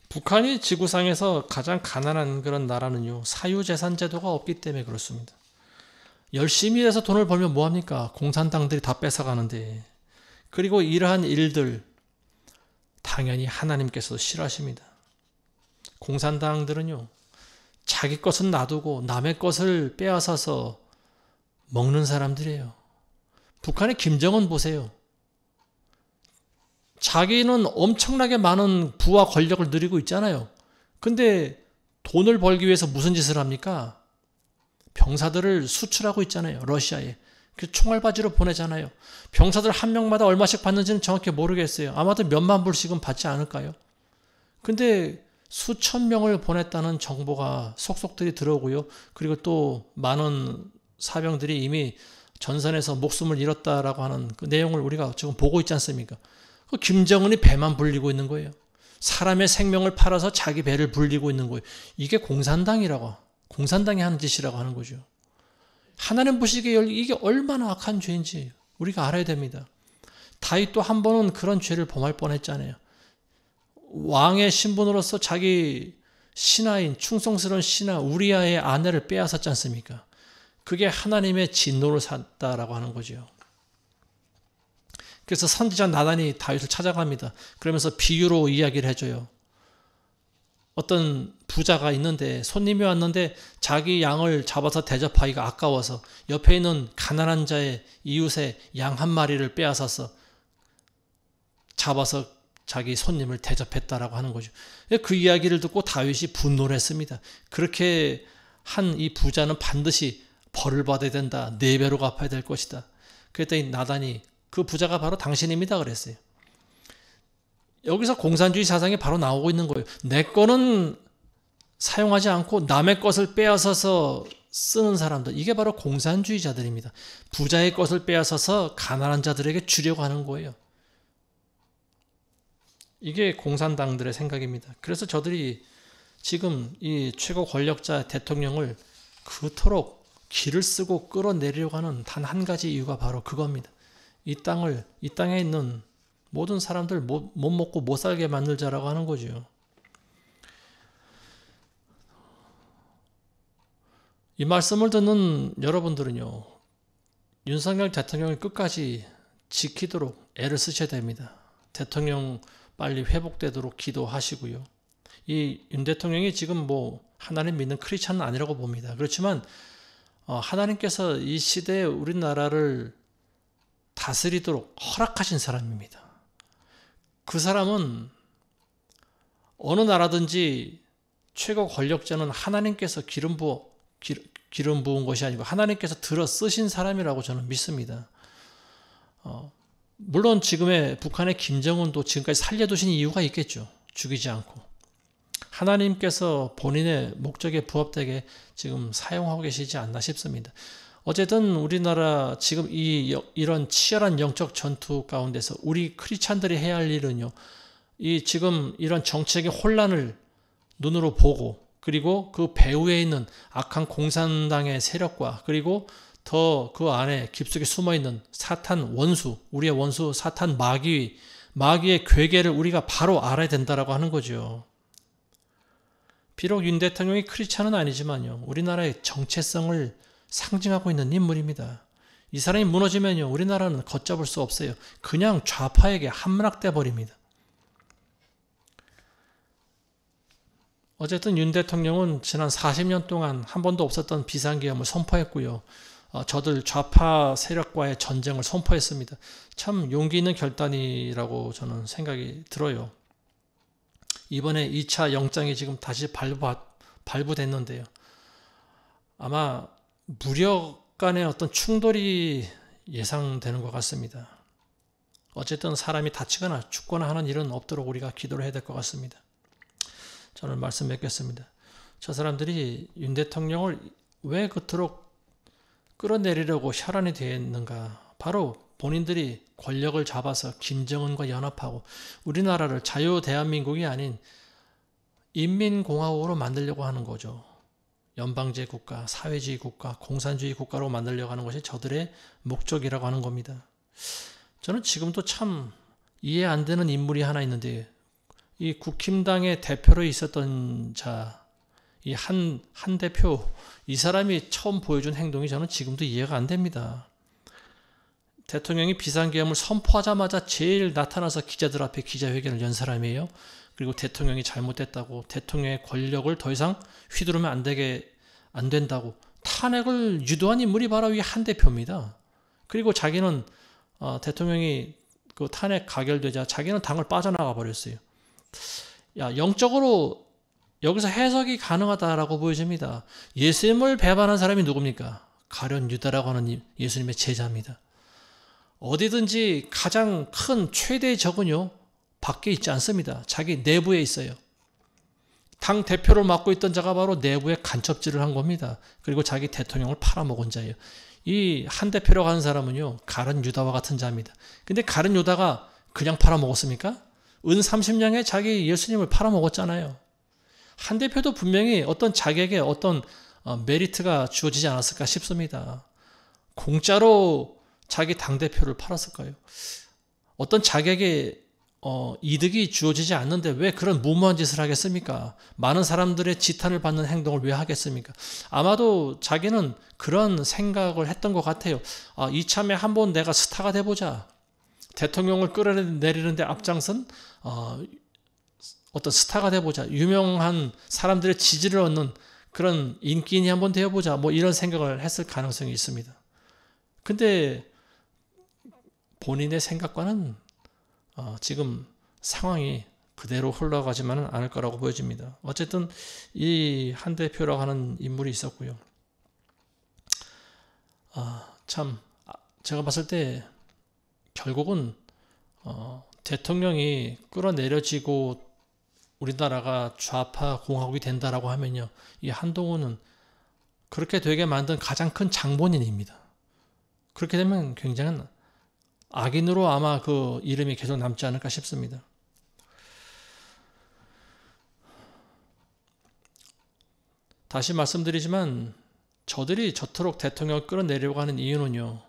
북한이 지구상에서 가장 가난한 그런 나라는요, 사유재산 제도가 없기 때문에 그렇습니다. 열심히 일해서 돈을 벌면 뭐합니까? 공산당들이 다 뺏어가는데. 그리고 이러한 일들 당연히 하나님께서 싫어하십니다. 공산당들은요, 자기 것은 놔두고 남의 것을 빼앗아서 먹는 사람들이에요. 북한의 김정은 보세요. 자기는 엄청나게 많은 부와 권력을 누리고 있잖아요. 근데 돈을 벌기 위해서 무슨 짓을 합니까? 병사들을 수출하고 있잖아요. 러시아에. 그 총알바지로 보내잖아요. 병사들 한 명마다 얼마씩 받는지는 정확히 모르겠어요. 아마도 몇만 불씩은 받지 않을까요? 근데 수천 명을 보냈다는 정보가 속속들이 들어오고요. 그리고 또 많은 사병들이 이미 전선에서 목숨을 잃었다라고 하는 그 내용을 우리가 지금 보고 있지 않습니까? 그 김정은이 배만 불리고 있는 거예요. 사람의 생명을 팔아서 자기 배를 불리고 있는 거예요. 이게 공산당이 하는 짓이라고 하는 거죠. 하나님 보시기에 이게 얼마나 악한 죄인지 우리가 알아야 됩니다. 다윗도 한 번은 그런 죄를 범할 뻔했잖아요. 왕의 신분으로서 자기 신하인, 충성스러운 신하 우리아의 아내를 빼앗았지 않습니까? 그게 하나님의 진노를 샀다라고 하는 거죠. 그래서 선지자 나단이 다윗을 찾아갑니다. 그러면서 비유로 이야기를 해줘요. 어떤 부자가 있는데 손님이 왔는데 자기 양을 잡아서 대접하기가 아까워서 옆에 있는 가난한 자의 이웃의 양 한 마리를 빼앗아서 잡아서 자기 손님을 대접했다라고 하는 거죠. 그 이야기를 듣고 다윗이 분노를 했습니다. 그렇게 한 이 부자는 반드시 벌을 받아야 된다. 4배로 갚아야 될 것이다. 그랬더니 나단이 그 부자가 바로 당신입니다 그랬어요. 여기서 공산주의 사상이 바로 나오고 있는 거예요. 내 거는 사용하지 않고 남의 것을 빼앗아서 쓰는 사람들, 이게 바로 공산주의자들입니다. 부자의 것을 빼앗아서 가난한 자들에게 주려고 하는 거예요. 이게 공산당들의 생각입니다. 그래서 저들이 지금 이 최고 권력자 대통령을 그토록 기를 쓰고 끌어내리려고 하는 단 한 가지 이유가 바로 그겁니다. 이 땅에 있는 모든 사람들 못 먹고 못 살게 만들자라고 하는 거죠. 이 말씀을 듣는 여러분들은요, 윤석열 대통령을 끝까지 지키도록 애를 쓰셔야 됩니다. 대통령 빨리 회복되도록 기도하시고요. 이 윤 대통령이 지금 하나님 믿는 크리스찬은 아니라고 봅니다. 그렇지만 하나님께서 이 시대에 우리나라를 다스리도록 허락하신 사람입니다. 그 사람은 어느 나라든지 최고 권력자는 하나님께서 기름 부은 것이 아니고 하나님께서 들어 쓰신 사람이라고 저는 믿습니다. 물론 지금의 북한의 김정은도 지금까지 살려두신 이유가 있겠죠. 죽이지 않고. 하나님께서 본인의 목적에 부합되게 지금 사용하고 계시지 않나 싶습니다. 어쨌든 우리나라 지금 이런 치열한 영적 전투 가운데서 우리 크리스찬들이 해야 할 일은요, 지금 이런 정치적인 혼란을 눈으로 보고, 그리고 그 배후에 있는 악한 공산당의 세력과, 그리고 더 그 안에 깊숙이 숨어있는 사탄 원수, 우리의 원수 사탄 마귀의 괴계를 우리가 바로 알아야 된다라고 하는 거죠. 비록 윤 대통령이 크리스찬은 아니지만요, 우리나라의 정체성을 상징하고 있는 인물입니다. 이 사람이 무너지면요, 우리나라는 걷잡을 수 없어요. 그냥 좌파에게 함락돼 버립니다. 어쨌든 윤 대통령은 지난 40년 동안 한 번도 없었던 비상계엄을 선포했고요. 저들 좌파 세력과의 전쟁을 선포했습니다. 참 용기 있는 결단이라고 저는 생각이 들어요. 이번에 2차 영장이 지금 다시 발부됐는데요. 아마 무력 간의 어떤 충돌이 예상되는 것 같습니다. 어쨌든 사람이 다치거나 죽거나 하는 일은 없도록 우리가 기도를 해야 될 것 같습니다. 저는 말씀 맺겠습니다. 저 사람들이 윤 대통령을 왜 그토록 끌어내리려고 혈안이 되었는가? 바로 본인들이 권력을 잡아서 김정은과 연합하고 우리나라를 자유 대한민국이 아닌 인민공화국으로 만들려고 하는 거죠. 연방제 국가, 사회주의 국가, 공산주의 국가로 만들려고 하는 것이 저들의 목적이라고 하는 겁니다. 저는 지금도 참 이해 안 되는 인물이 하나 있는데, 이 국힘당의 대표로 있었던 자, 이 한 대표, 이 사람이 처음 보여준 행동이 저는 지금도 이해가 안 됩니다. 대통령이 비상계엄을 선포하자마자 제일 나타나서 기자들 앞에 기자회견을 연 사람이에요. 그리고 대통령이 잘못됐다고, 대통령의 권력을 더 이상 휘두르면 안 된다고 탄핵을 유도한 인물이 바로 이 한 대표입니다. 그리고 자기는 대통령이 그 탄핵 가결되자 자기는 당을 빠져나가 버렸어요. 영적으로 여기서 해석이 가능하다라고 보여집니다. 예수님을 배반한 사람이 누굽니까? 가룟 유다라고 하는 예수님의 제자입니다. 어디든지 가장 큰 최대의 적은요, 밖에 있지 않습니다. 자기 내부에 있어요. 당 대표를 맡고 있던 자가 바로 내부에 간첩질을 한 겁니다. 그리고 자기 대통령을 팔아먹은 자예요. 이 한 대표라고 하는 사람은요, 가룟 유다와 같은 자입니다. 근데 가룟 유다가 그냥 팔아먹었습니까? 은 30냥에 자기 예수님을 팔아먹었잖아요. 한 대표도 분명히 어떤 자기에게 어떤 메리트가 주어지지 않았을까 싶습니다. 공짜로 자기 당대표를 팔았을까요? 어떤 자기에게 이득이 주어지지 않는데 왜 그런 무모한 짓을 하겠습니까? 많은 사람들의 지탄을 받는 행동을 왜 하겠습니까? 아마도 자기는 그런 생각을 했던 것 같아요. 이참에 한번 내가 스타가 돼보자. 대통령을 끌어내리는데 앞장선 어떤 스타가 돼보자, 유명한 사람들의 지지를 얻는 그런 인기인이 한번 되어보자, 뭐 이런 생각을 했을 가능성이 있습니다. 근데 본인의 생각과는 지금 상황이 그대로 흘러가지만은 않을 거라고 보여집니다. 어쨌든 이 한 대표라고 하는 인물이 있었고요. 참 제가 봤을 때 결국은 대통령이 끌어내려지고 우리나라가 좌파 공화국이 된다라고 하면요, 이 한동훈은 그렇게 되게 만든 가장 큰 장본인입니다. 그렇게 되면 굉장한 악인으로 아마 그 이름이 계속 남지 않을까 싶습니다. 다시 말씀드리지만 저들이 저토록 대통령을 끌어내려고 하는 이유는요,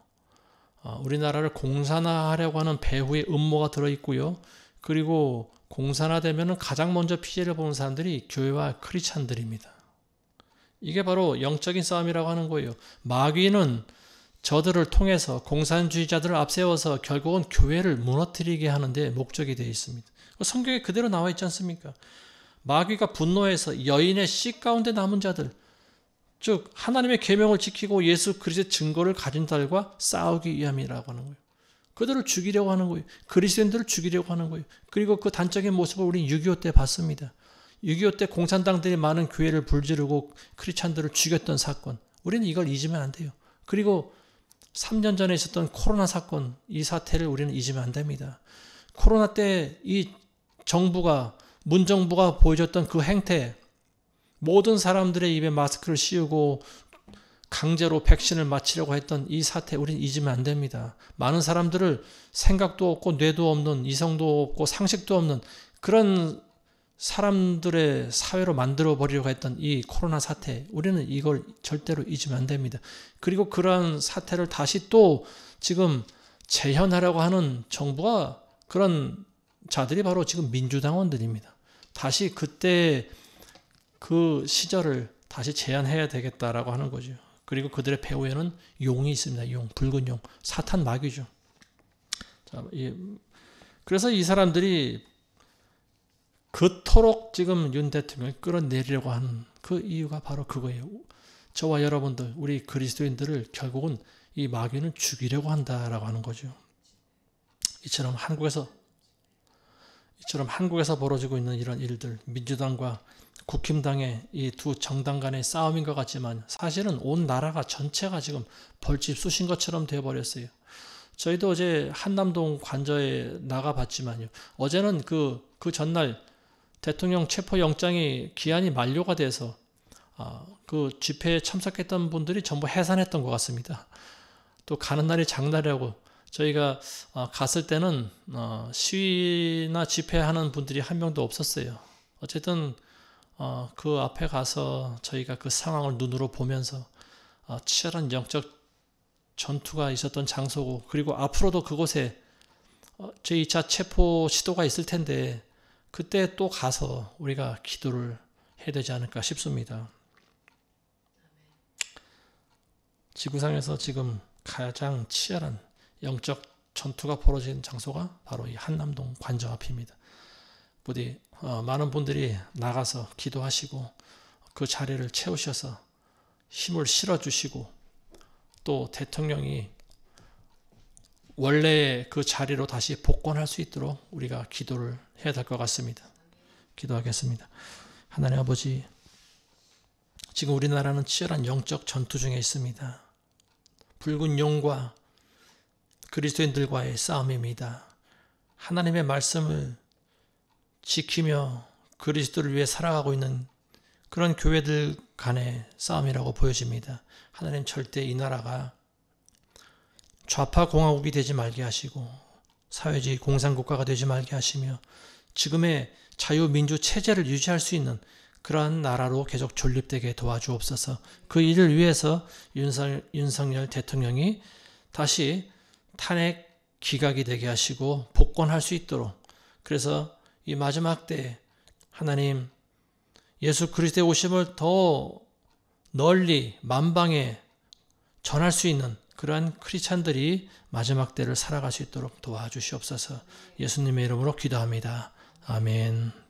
우리나라를 공산화하려고 하는 배후에 음모가 들어있고요. 그리고 공산화되면 가장 먼저 피해를 보는 사람들이 교회와 크리스찬들입니다. 이게 바로 영적인 싸움이라고 하는 거예요. 마귀는 저들을 통해서 공산주의자들을 앞세워서 결국은 교회를 무너뜨리게 하는 데 목적이 되어 있습니다. 성경에 그대로 나와 있지 않습니까? 마귀가 분노해서 여인의 씨 가운데 남은 자들, 즉 하나님의 계명을 지키고 예수 그리스도의 증거를 가진 자들과 싸우기 위함이라고 하는 거예요. 그들을 죽이려고 하는 거예요. 그리스도인들을 죽이려고 하는 거예요. 그리고 그 단적인 모습을 우리는 6.25 때 봤습니다. 6.25 때 공산당들이 많은 교회를 불지르고 크리스찬들을 죽였던 사건, 우리는 이걸 잊으면 안 돼요. 그리고 3년 전에 있었던 코로나 사건, 이 사태를 우리는 잊으면 안 됩니다. 코로나 때 이 정부가, 문정부가 보여줬던 그 행태, 모든 사람들의 입에 마스크를 씌우고 강제로 백신을 맞히려고 했던 이 사태, 우리는 잊으면 안 됩니다. 많은 사람들을 생각도 없고 뇌도 없는, 이성도 없고 상식도 없는 그런 사람들의 사회로 만들어버리려고 했던 이 코로나 사태, 우리는 이걸 절대로 잊으면 안 됩니다. 그리고 그러한 사태를 다시 또 지금 재현하려고 하는 정부가, 그런 자들이 바로 지금 민주당원들입니다. 다시 그때 그 시절을 다시 재현해야 되겠다라고 하는 거죠. 그리고 그들의 배후에는 용이 있습니다. 용, 붉은 용, 사탄 마귀죠. 자, 그래서 이 사람들이 그토록 지금 윤 대통령을 끌어내리려고 하는 그 이유가 바로 그거예요. 저와 여러분들, 우리 그리스도인들을 결국은 이 마귀는 죽이려고 한다라고 하는 거죠. 이처럼 한국에서 벌어지고 있는 이런 일들, 민주당과 국힘당의 이 두 정당 간의 싸움인 것 같지만 사실은 온 나라가 전체가 지금 벌집 쑤신 것처럼 되어버렸어요. 저희도 어제 한남동 관저에 나가봤지만요. 어제는 그 전날 대통령 체포영장이 기한이 만료가 돼서 그 집회에 참석했던 분들이 전부 해산했던 것 같습니다. 또 가는 날이 장날이라고 저희가 갔을 때는 시위나 집회하는 분들이 한 명도 없었어요. 어쨌든 그 앞에 가서 저희가 그 상황을 눈으로 보면서 치열한 영적 전투가 있었던 장소고, 그리고 앞으로도 그곳에 제2차 체포 시도가 있을 텐데 그때 또 가서 우리가 기도를 해야 되지 않을까 싶습니다. 지구상에서 지금 가장 치열한 영적 전투가 벌어진 장소가 바로 이 한남동 관저 앞입니다. 부디 많은 분들이 나가서 기도하시고 그 자리를 채우셔서 힘을 실어주시고, 또 대통령이 원래의 그 자리로 다시 복권할 수 있도록 우리가 기도를 해야 될 것 같습니다. 기도하겠습니다. 하나님 아버지, 지금 우리나라는 치열한 영적 전투 중에 있습니다. 붉은 용과 그리스도인들과의 싸움입니다. 하나님의 말씀을 지키며 그리스도를 위해 살아가고 있는 그런 교회들 간의 싸움이라고 보여집니다. 하나님, 절대 이 나라가 좌파 공화국이 되지 말게 하시고 사회주의 공산국가가 되지 말게 하시며 지금의 자유민주 체제를 유지할 수 있는 그러한 나라로 계속 존립되게 도와주옵소서. 그 일을 위해서 윤석열 대통령이 다시 탄핵 기각이 되게 하시고 복권할 수 있도록, 그래서 이 마지막 때 하나님 예수 그리스도의 오심을 더 널리 만방에 전할 수 있는 그러한 크리스찬들이 마지막 때를 살아갈 수 있도록 도와주시옵소서. 예수님의 이름으로 기도합니다. 아멘.